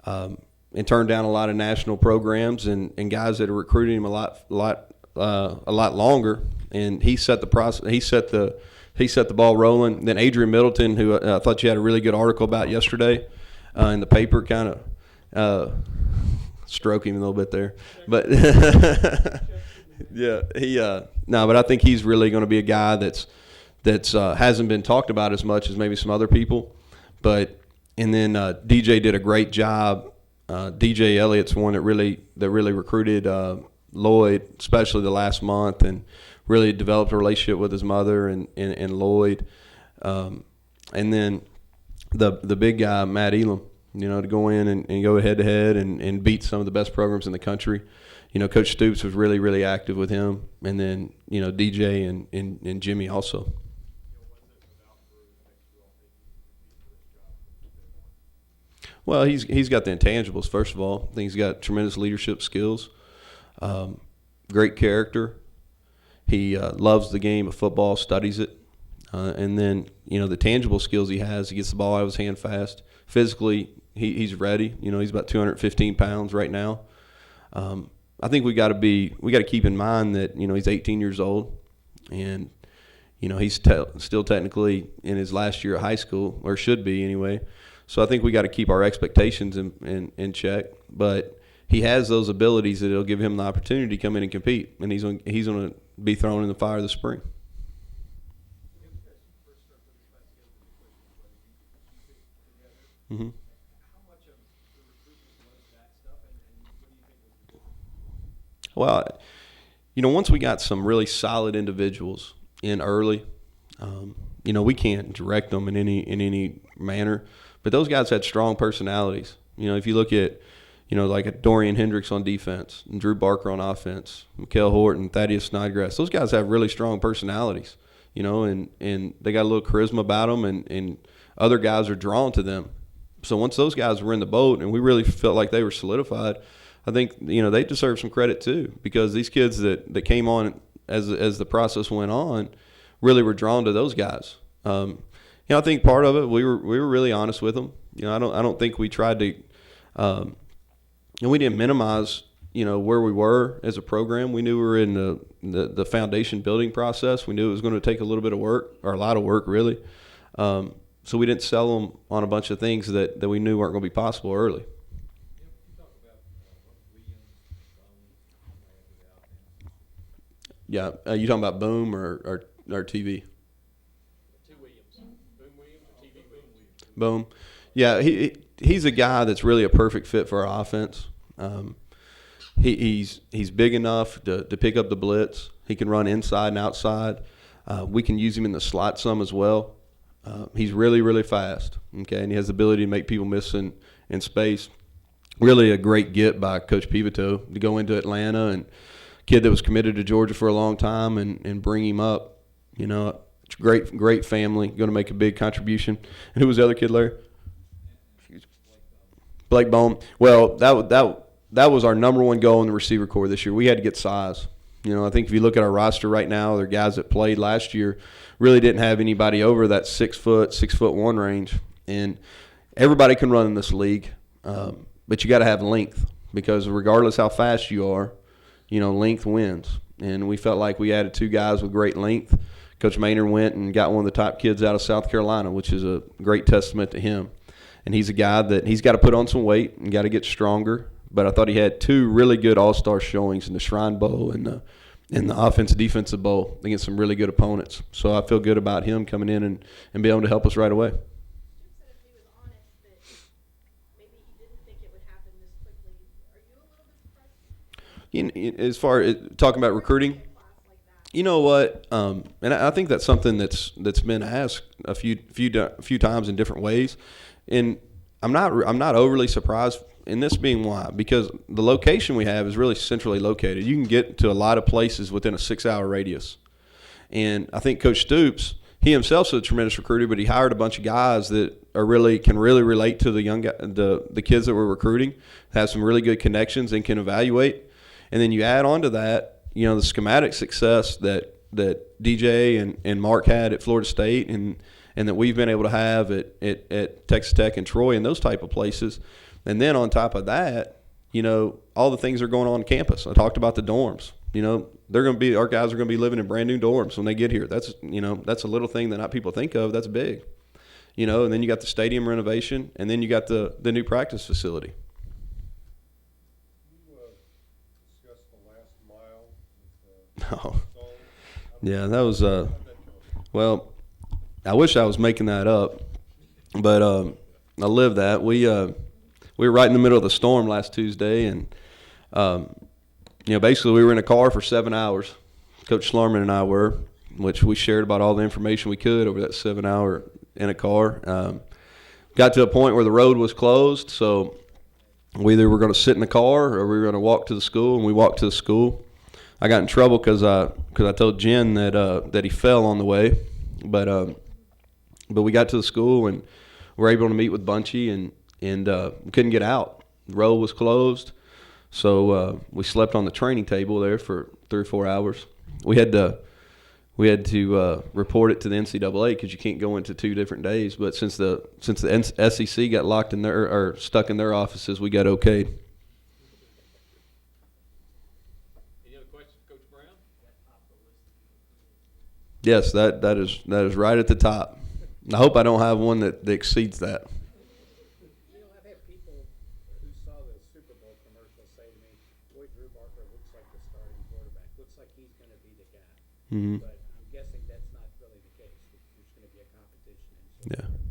and turned down a lot of national programs and guys that are recruiting him a lot longer. And he set the process. He set the ball rolling. Then Adrian Middleton, who I thought you had a really good article about yesterday in the paper, kind of stroke him a little bit there, but yeah, but I think he's really going to be a guy that's hasn't been talked about as much as maybe some other people. But and then DJ did a great job. DJ Elliott's one that really recruited Lloyd, especially the last month, and really developed a relationship with his mother and Lloyd. And then the big guy, Matt Elam, to go in and go head to head and beat some of the best programs in the country. Coach Stoops was really, really active with him, and then DJ and Jimmy also. Well, he's got the intangibles. First of all, I think he's got tremendous leadership skills, great character. He loves the game of football, studies it, and then the tangible skills he has. He gets the ball out of his hand fast. Physically, he's ready. He's about 215 pounds right now. I think we got to keep in mind that he's 18 years old, and he's still technically in his last year of high school, or should be anyway. So I think we got to keep our expectations in check. But he has those abilities that it'll give him the opportunity to come in and compete, and he's going to be thrown in the fire this spring. Mm-hmm. Well, once we got some really solid individuals in early, we can't direct them in any manner, but those guys had strong personalities. If you look at, like a Dorian Hendricks on defense, and Drew Barker on offense, Mikael Horton, Thaddeus Snodgrass, those guys have really strong personalities, and they got a little charisma about them, and other guys are drawn to them. So once those guys were in the boat and we really felt like they were solidified, I think they deserve some credit too, because these kids that came on as the process went on really were drawn to those guys. I think part of it we were really honest with them. I don't think we tried to, and we didn't minimize where we were as a program. We knew we were in the foundation building process. We knew it was going to take a little bit of work, or a lot of work really. So we didn't sell them on a bunch of things that we knew weren't going to be possible early. Yeah, you talking about Boom or TV? Two Williams. Boom Williams or TV Williams? Boom. Yeah, he's a guy that's really a perfect fit for our offense. He's big enough to pick up the blitz. He can run inside and outside. We can use him in the slot some as well. He's really, really fast, okay, and he has the ability to make people miss in space. Really a great get by Coach Pivito to go into Atlanta, and kid that was committed to Georgia for a long time and bring him up. It's great family, going to make a big contribution. And who was the other kid, Larry? Blake Bone. Well, that was our number one goal in the receiver corps this year. We had to get size. I think if you look at our roster right now, the guys that played last year really didn't have anybody over that 6'1" range. And everybody can run in this league, but you got to have length, because regardless how fast you are, length wins. And we felt like we added two guys with great length. Coach Maynard went and got one of the top kids out of South Carolina, which is a great testament to him. And he's a guy that he's got to put on some weight and got to get stronger. But I thought he had two really good all-star showings in the Shrine Bowl and the offensive-defensive bowl against some really good opponents. So I feel good about him coming in and being able to help us right away. Stoops said if he was honest that maybe he didn't think it would happen this quickly. Are you a little bit surprised? As far as talking about recruiting, you know what? And I think that's something that's been asked a few times in different ways, and I'm not overly surprised. And this being why, because the location we have is really centrally located. You can get to a lot of places within a 6-hour radius. And I think Coach Stoops, he himself is a tremendous recruiter, but he hired a bunch of guys that can really relate to the young the kids that we're recruiting, have some really good connections and can evaluate. And then you add on to that, the schematic success that DJ and Mark had at Florida State, and and that we've been able to have at Texas Tech and Troy and those type of places. And then on top of that, you know, all the things that are going on campus. I talked about the dorms. You know, our guys are going to be living in brand new dorms when they get here. That's, you know, that's a little thing that not people think of. That's big. You know, and then you got the stadium renovation, and then you got the new practice facility. You discussed the last mile with Oh, yeah, that was well, I wish I was making that up, but I lived that. We were right in the middle of the storm last Tuesday, and you know, basically we were in a car for 7 hours. Coach Schlarman and I were, which we shared about all the information we could over that 7 hour in a car. Got to a point where the road was closed, so we either were going to sit in the car or we were going to walk to the school, and we walked to the school. I got in trouble because I told Jen that he fell on the way, but we got to the school and were able to meet with Bunchy, and we couldn't get out. The road was closed, so we slept on the training table there for 3 or 4 hours. We had to report it to the NCAA because you can't go into 2 different days. But since the SEC got locked in or stuck in their offices, we got okayed. Any other questions, Coach Brown? Yes, that is right at the top. I hope I don't have one that exceeds that. You know, I've had people who saw the Super Bowl commercial say to me, boy, Drew Barker looks like the starting quarterback. Looks like he's going to be the guy. Mm-hmm. But I'm guessing that's not really the case. There's going to be a competition. And so Yeah. forth.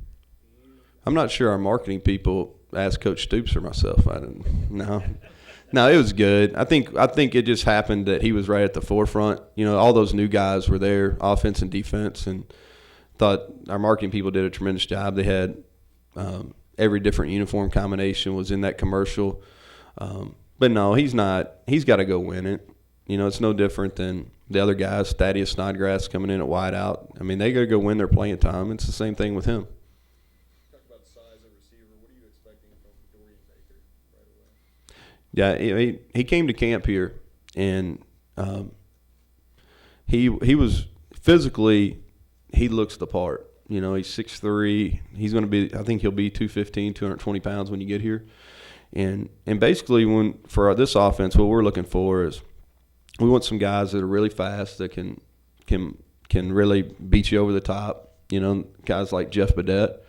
I'm not sure our marketing people asked Coach Stoops or myself. I didn't. No, it was good. I think it just happened that he was right at the forefront. You know, all those new guys were there, offense and defense, and thought our marketing people did a tremendous job. They had every different uniform combination was in that commercial. But no, he's not. He's got to go win it. You know, it's no different than the other guys. Thaddeus Snodgrass coming in at wideout. I mean, they got to go win their playing time. It's the same thing with him. talked about size of receiver. What are you expecting from Dorian Baker right away? Yeah, he came to camp here, and he was physically, he looks the part. You know, he's 6'3". He's going to be, I think he'll be 215, 220 pounds when you get here. And basically, for this offense, what we're looking for is we want some guys that are really fast that can really beat you over the top. You know, guys like Jeff Badette.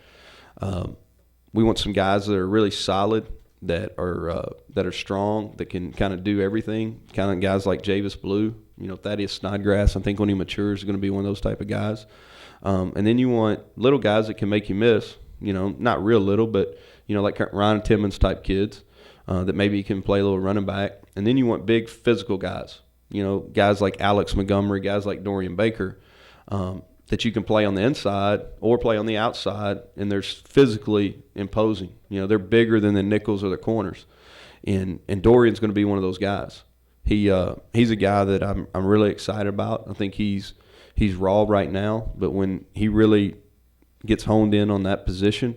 We want some guys that are really solid, that are strong, that can kind of do everything. Kind of guys like Javis Blue. You know, Thaddeus Snodgrass, I think when he matures is going to be one of those type of guys. And then you want little guys that can make you miss. You know, not real little, but, you know, like Ryan Timmons type kids that maybe can play a little running back. And then you want big physical guys. You know, guys like Alex Montgomery, guys like Dorian Baker, that you can play on the inside or play on the outside, and they're physically imposing. You know, they're bigger than the nickels or the corners. And Dorian's going to be one of those guys. He's a guy that I'm really excited about. I think he's raw right now, but when he really gets honed in on that position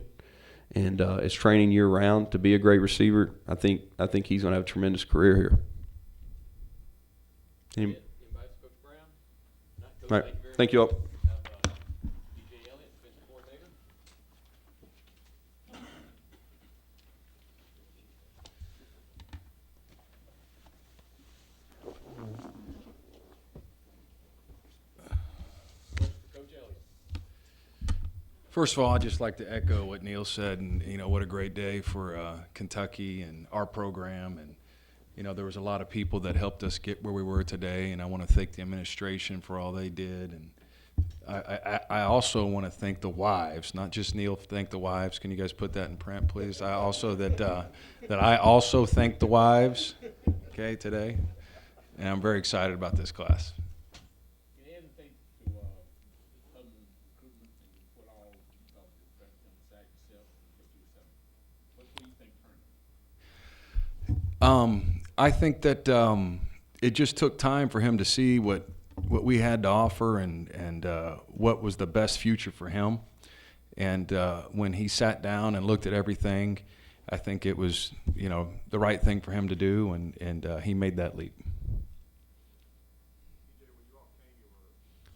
and is training year round to be a great receiver, I think he's going to have a tremendous career here. Anybody else, Coach Brown? Not, Coach, All right. very Thank you all. much. Have, DJ Elliott, defensive coordinator. Coach Elliott. First of all, I'd just like to echo what Neil said, and you know, what a great day for Kentucky and our program. And you know, there was a lot of people that helped us get where we were today, and I want to thank the administration for all they did. And I also want to thank the wives, not just Neil. Thank the wives. Can you guys put that in print, please? I also that I also thank the wives. Okay, today, and I'm very excited about this class. You ever think to other recruitment and put all you thought was best on the side yourself and what you were selling? What do you think turned? I think that it just took time for him to see what we had to offer and what was the best future for him. And when he sat down and looked at everything, I think it was, you know, the right thing for him to do, and he made that leap. TJ, when you all came, you were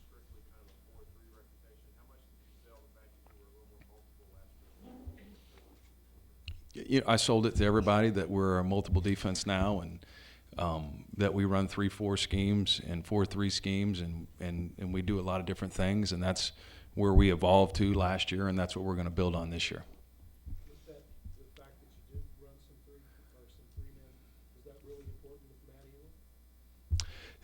strictly kind of a 4-3 reputation. How much did you sell the fact I sold it to everybody that we're a multiple defense now, and that we run 3-4 schemes and 4-3 schemes, and we do a lot of different things, and that's where we evolved to last year, and that's what we're going to build on this year. With that, the fact that you did run some three men, is that really important with Matt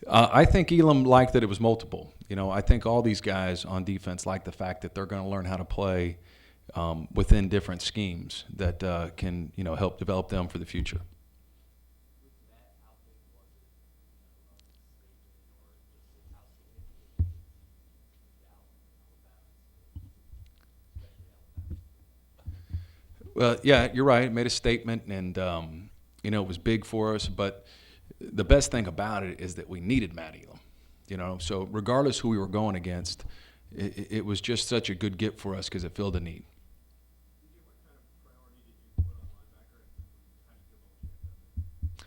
Elam? I think Elam liked that it was multiple. I think all these guys on defense like the fact that they're going to learn how to play within different schemes that can, help develop them for the future. With Matt, how big was it, statement, or just how significant Well, yeah, you're right. It made a statement, and it was big for us. But the best thing about it is that we needed Matt Elam. So regardless who we were going against, it was just such a good get for us because it filled a need.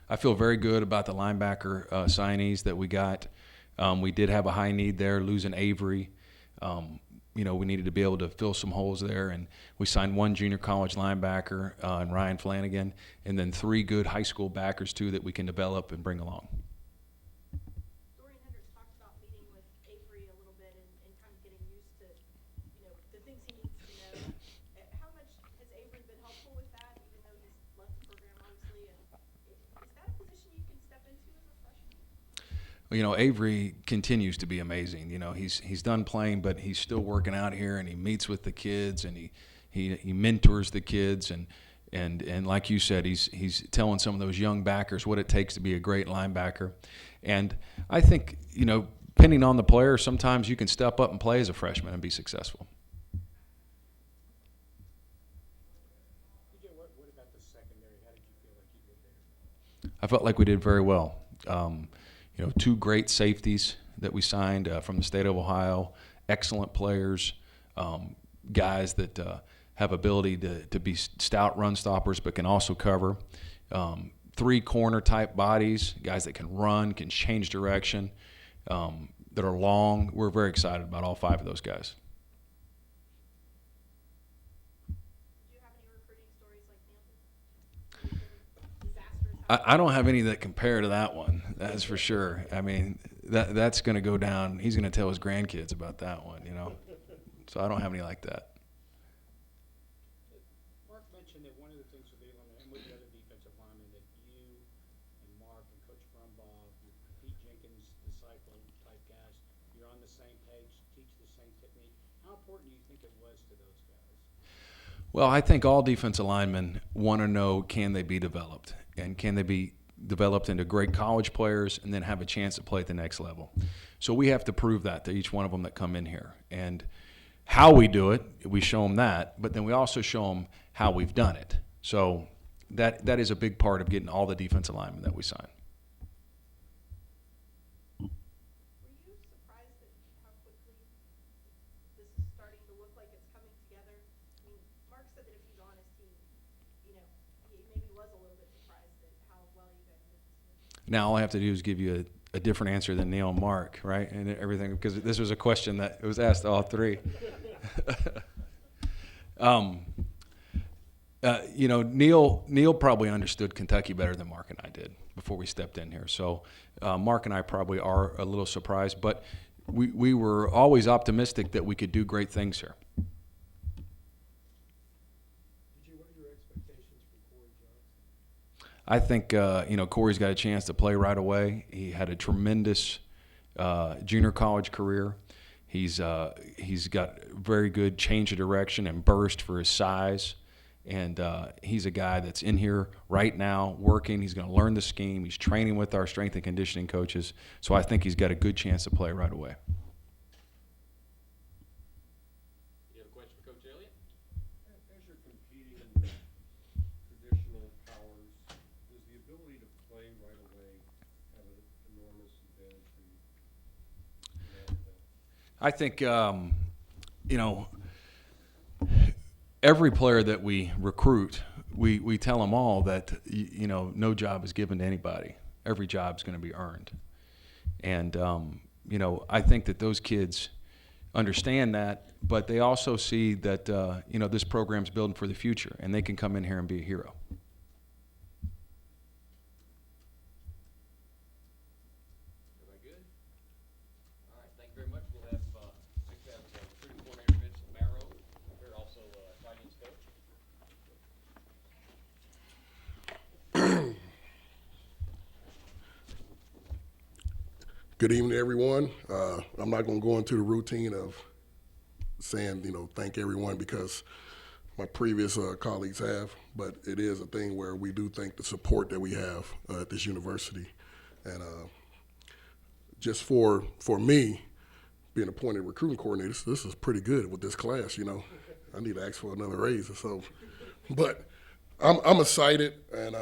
I feel very good about the linebacker signees that we got. We did have a high need there, losing Avery. We needed to be able to fill some holes there, and we signed one junior college linebacker, and Ryan Flanagan, and then 3 good high school backers too that we can develop and bring along. Dorian Hendricks talked about meeting with Avery a little bit and kind of getting used to, the things he needs to know. How much has Avery been helpful with that, even though he's left the program, obviously? And is that a position you can step into as a freshman? Avery continues to be amazing. He's done playing, but he's still working out here, and he meets with the kids, and he mentors the kids, and like you said, he's telling some of those young backers what it takes to be a great linebacker. And I think, depending on the player, sometimes you can step up and play as a freshman and be successful. TJ, what about the secondary? How did you feel like you did there? I felt like we did very well. 2 great safeties that we signed from the state of Ohio, excellent players, guys that have ability to be stout run stoppers but can also cover. 3 corner-type bodies, guys that can run, can change direction, that are long. We're very excited about all 5 of those guys. Do you have any recruiting stories like Neil? Disastrous? I don't have any that compare to that one, that's for sure. I mean, that's going to go down. He's going to tell his grandkids about that one, So I don't have any like that. Mark mentioned that one of the things with Elam and with the other defensive linemen that you and Mark and Coach Brumbaugh, Pete Jenkins, disciple type guys, you're on the same page, teach the same technique. How important do you think it was to those guys? Well, I think all defensive linemen want to know, can they be developed? And can they be developed into great college players and then have a chance to play at the next level? So we have to prove that to each one of them that come in here. And how we do it, we show them that, but then we also show them how we've done it. So that is a big part of getting all the defensive linemen that we sign. Were you surprised at how quickly this is starting to look like it's coming together? I mean, Mark said that if he's honest, he maybe was a little bit surprised at how well you guys did this year. Now all I have to do is give you a different answer than Neil and Mark, right? And everything, because this was a question that was asked to all 3. Neil probably understood Kentucky better than Mark and I did before we stepped in here. So Mark and I probably are a little surprised, but we were always optimistic that we could do great things here. TJ, what are your expectations for Corey Johnson? I think, Corey's got a chance to play right away. He had a tremendous junior college career. He's got very good change of direction and burst for his size. And he's a guy that's in here right now working. He's going to learn the scheme. He's training with our strength and conditioning coaches. So I think he's got a good chance to play right away. You have a question for Coach Elliott? As you're competing with traditional powers, does the ability to play right away have an enormous advantage for you? I think, every player that we recruit, we tell them all that, no job is given to anybody. Every job is going to be earned. And, I think that those kids understand that, but they also see that this program's building for the future, and they can come in here and be a hero. Everybody good? All right, thank you very much. We'll have, next we have recruiting coordinator Vincent Marrow, here also tight ends coach. Good evening, everyone. I'm not going to go into the routine of saying, thank everyone because my previous colleagues have, but it is a thing where we do thank the support that we have at this university. And just for me, being appointed recruiting coordinator, this is pretty good with this class, I need to ask for another raise or so. But I'm excited, and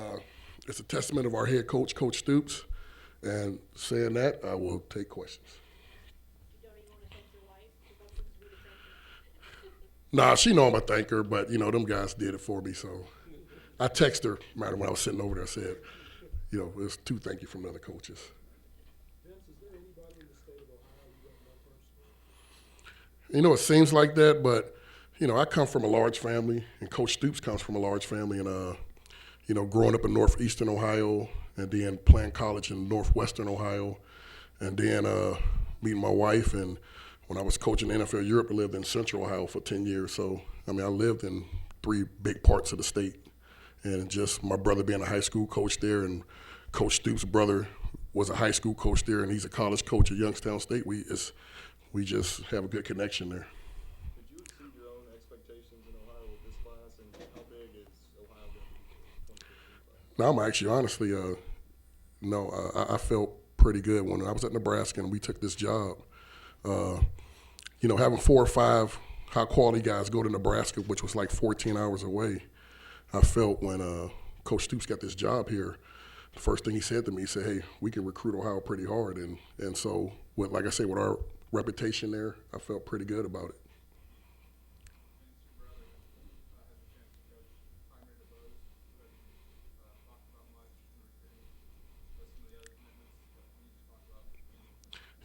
it's a testament of our head coach, Coach Stoops. And saying that, I will take questions. You don't even want to thank your wife, because that's supposed to be the thank you. Nah, she know I'm a thanker, but them guys did it for me. So I texted her, matter when I was sitting over there, I said, there's 2 thank you from the other coaches. Vince, is there anybody in the state of Ohio you don't know personally? It seems like that, but I come from a large family, and Coach Stoops comes from a large family, and growing up in northeastern Ohio, and then playing college in northwestern Ohio, and then meeting my wife. And when I was coaching NFL Europe, I lived in central Ohio for 10 years. So, I lived in 3 big parts of the state. And just my brother being a high school coach there, and Coach Stoops' brother was a high school coach there, and he's a college coach at Youngstown State. We just have a good connection there. Did you exceed your own expectations in Ohio with this class, and how big is Ohio going to be for the 2015 class? Now, I'm actually honestly, I felt pretty good when I was at Nebraska and we took this job. Having 4 or 5 high quality guys go to Nebraska, which was like 14 hours away, I felt when Coach Stoops got this job here, the first thing he said to me, he said, hey, we can recruit Ohio pretty hard. And so, like I said, with our reputation there, I felt pretty good about it.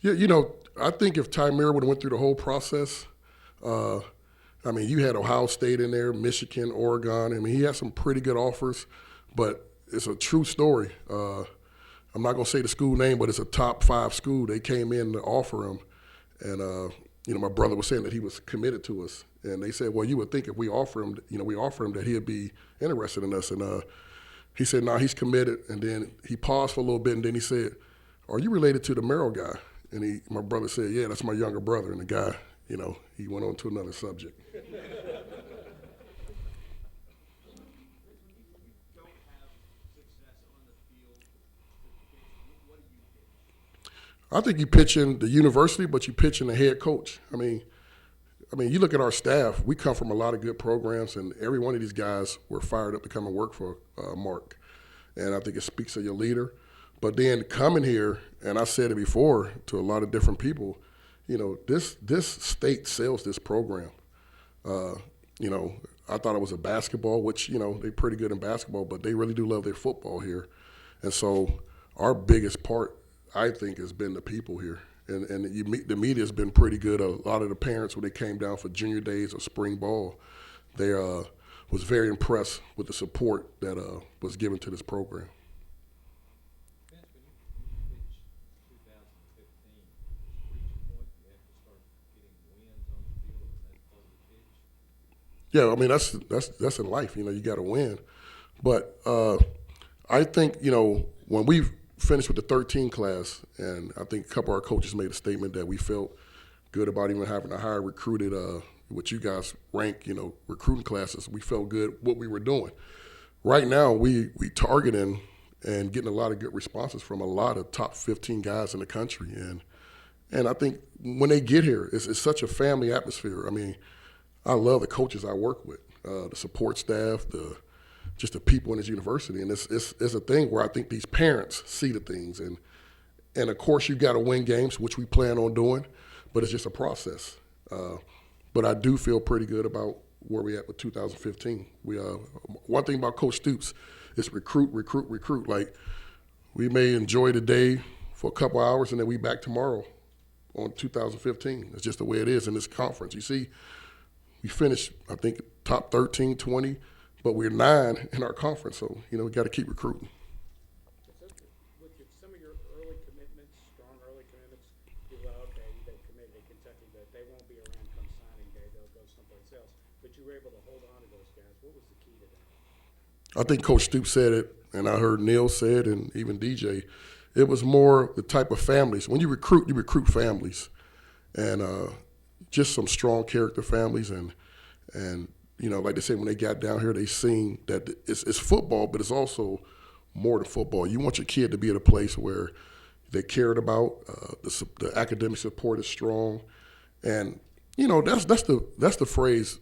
Yeah, I think if Tymir would have went through the whole process, you had Ohio State in there, Michigan, Oregon. He had some pretty good offers, but it's a true story. I'm not going to say the school name, but it's a top 5 school. They came in to offer him, and my brother was saying that he was committed to us, and they said, well, you would think if we offer him, that he'd be interested in us, and he said, no, he's committed, and then he paused for a little bit, and then he said, are you related to the Merrill guy? And my brother said, yeah, that's my younger brother. And the guy, he went on to another subject. I think you pitch in the university, but you pitch in the head coach. You look at our staff, we come from a lot of good programs, and every one of these guys were fired up to come and work for Mark. And I think it speaks of your leader. But then coming here, and I said it before to a lot of different people, this state sells this program. I thought it was a basketball, which, they're pretty good in basketball, but they really do love their football here. And so our biggest part, I think, has been the people here. And the media's been pretty good. A lot of the parents, when they came down for junior days or spring ball, they was very impressed with the support that was given to this program. Yeah, that's in life. You got to win. But I think when we finished with the 13 class, and I think a couple of our coaches made a statement that we felt good about even having a higher recruited, what you guys rank, recruiting classes. We felt good what we were doing. Right now, we targeting and getting a lot of good responses from a lot of top 15 guys in the country, and I think when they get here, it's such a family atmosphere. I love the coaches I work with, the support staff, just the people in this university. And it's a thing where I think these parents see the things. And of course, you got to win games, which we plan on doing, but it's just a process. But I do feel pretty good about where we at with 2015. One thing about Coach Stoops is recruit. Like, we may enjoy the day for a couple hours, and then we back tomorrow on 2015. It's just the way it is in this conference. You see, we finished, I think, top 13, 20, but we're 9 in our conference. So, we got to keep recruiting. With some of your early commitments, strong early commitments, people are, okay, they committed to Kentucky, but they won't be around come signing day. They'll go someplace else. But you were able to hold on to those guys. What was the key to that? I think Coach Stoops said it, and I heard Neil say it, and even DJ. It was more the type of families. When you recruit families, and just some strong character families, and like they say, when they got down here, they seen that it's football, but it's also more than football. You want your kid to be at a place where they're cared about, the academic support is strong, and that's the phrase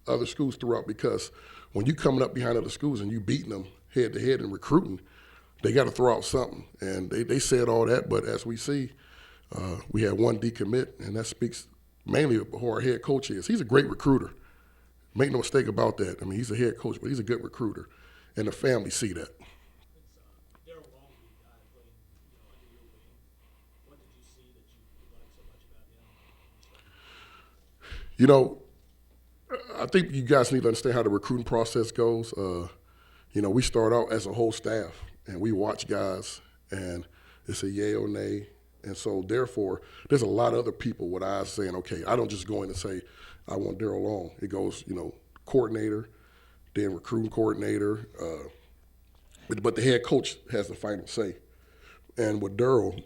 other schools threw out, because when you coming up behind other schools and you beating them head to head in recruiting, they got to throw out something. And they said all that, but as we see, we had one decommit, and that speaks mainly of who our head coach is. He's a great recruiter. Make no mistake about that. I mean, he's a head coach, but he's a good recruiter, and the family see that. Daryl Longview guy playing, under your wing. What did you see that you liked so much about him? I think you guys need to understand how the recruiting process goes. We start out as a whole staff, and we watch guys, and it's a yay or nay. And so, therefore, there's a lot of other people with eyes saying, okay, I don't just go in and say, I want Daryl Long. It goes, coordinator, then recruiting coordinator. But the head coach has the final say. And with Daryl,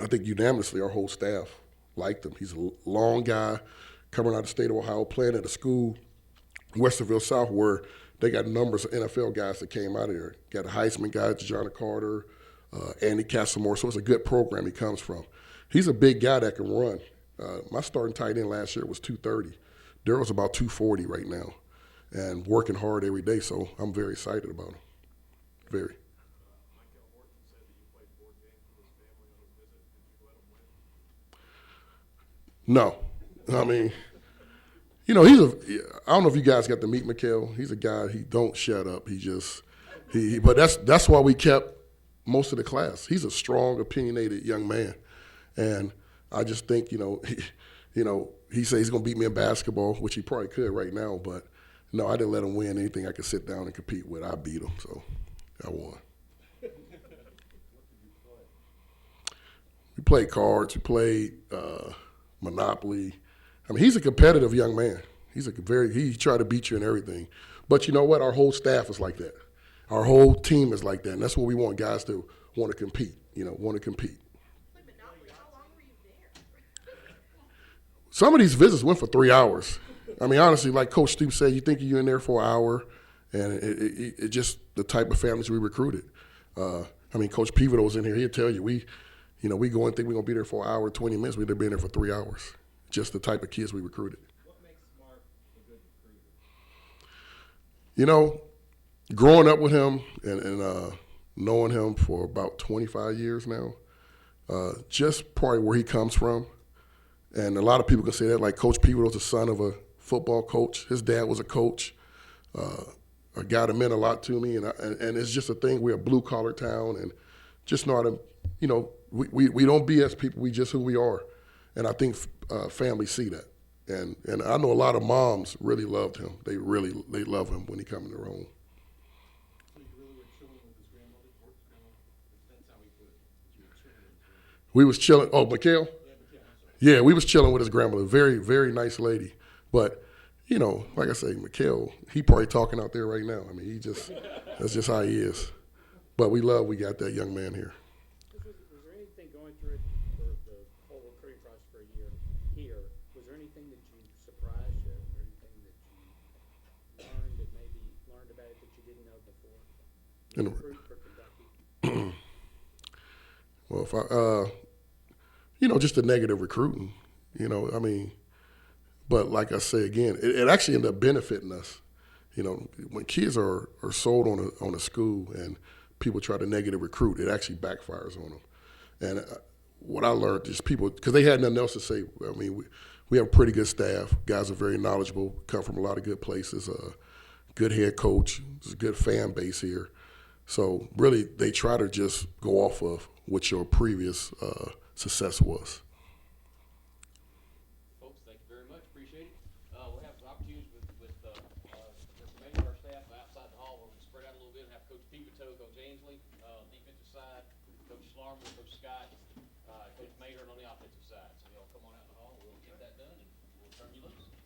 I think unanimously our whole staff liked him. He's a long guy coming out of the state of Ohio, playing at a school, Westerville South, where they got numbers of NFL guys that came out of there. Got a Heisman guy, Johnny Carter, Andy Castlemore, so it's a good program he comes from. He's a big guy that can run. My starting tight end last year was 230. Daryl's about 240 right now, and working hard every day, so I'm very excited about him. Very. Michael Horton said that you played board games with his family on his visit. Did you let him win? No. I mean, I don't know if you guys got to meet Mikhail. He's a guy, he don't shut up. But that's why we kept most of the class. He's a strong, opinionated young man. And I just think, he says he's going to beat me in basketball, which he probably could right now. But, no, I didn't let him win anything I could sit down and compete with. I beat him, so I won. We played cards. We played Monopoly. I mean, he's a competitive young man. He tried to beat you in everything. But you know what? Our whole staff is like that. Our whole team is like that. And that's what we want guys to want to compete, want to compete. Play Monopoly, how long were you there? Some of these visits went for 3 hours. I mean, honestly, like Coach Stoops said, you think you're in there for an hour, and it just the type of families we recruited. Coach Pivotal's in here. He'll tell you, we go and think we're going to be there for an hour, 20 minutes. We've been there for 3 hours. Just the type of kids we recruited. What makes Mark a good recruiter? Growing up with him and knowing him for about 25 years now, just probably where he comes from. And a lot of people can say that, like Coach Pivotal's the son of a football coach. His dad was a coach, a guy that meant a lot to me. And it's just a thing. We're a blue-collar town, and just know how to, we don't BS people. We just who we are. And I think families see that. And I know a lot of moms really loved him. They love him when he come in their home. So you really were chilling with his grandmother, Horton's grandmother? That's how he put it. You were chilling with his grandmother. We was chilling. Oh, Mikhail? Yeah, I'm sorry. Yeah, we was chilling with his grandmother. Very, very nice lady. But, like I say, Mikhail, he probably talking out there right now. I mean, that's just how he is. But we got that young man here. Was there anything going through it for the whole recruiting process for a year here? Was there anything that you surprised you, or anything that you learned about it that you didn't know before? Recruit for Kentucky. Well, if just the negative recruiting, but like I say again, it actually ended up benefiting us. When kids are sold on a school and people try to negative recruit, it actually backfires on them. And what I learned is people, because they had nothing else to say. I mean, we have a pretty good staff. Guys are very knowledgeable, come from a lot of good places. Good head coach, there's a good fan base here. So really, they try to just go off of what your previous success was. Norman, Coach Scott, Coach Maynard on the offensive side. So y'all come on out in the hall, we'll get that done, and we'll turn you loose.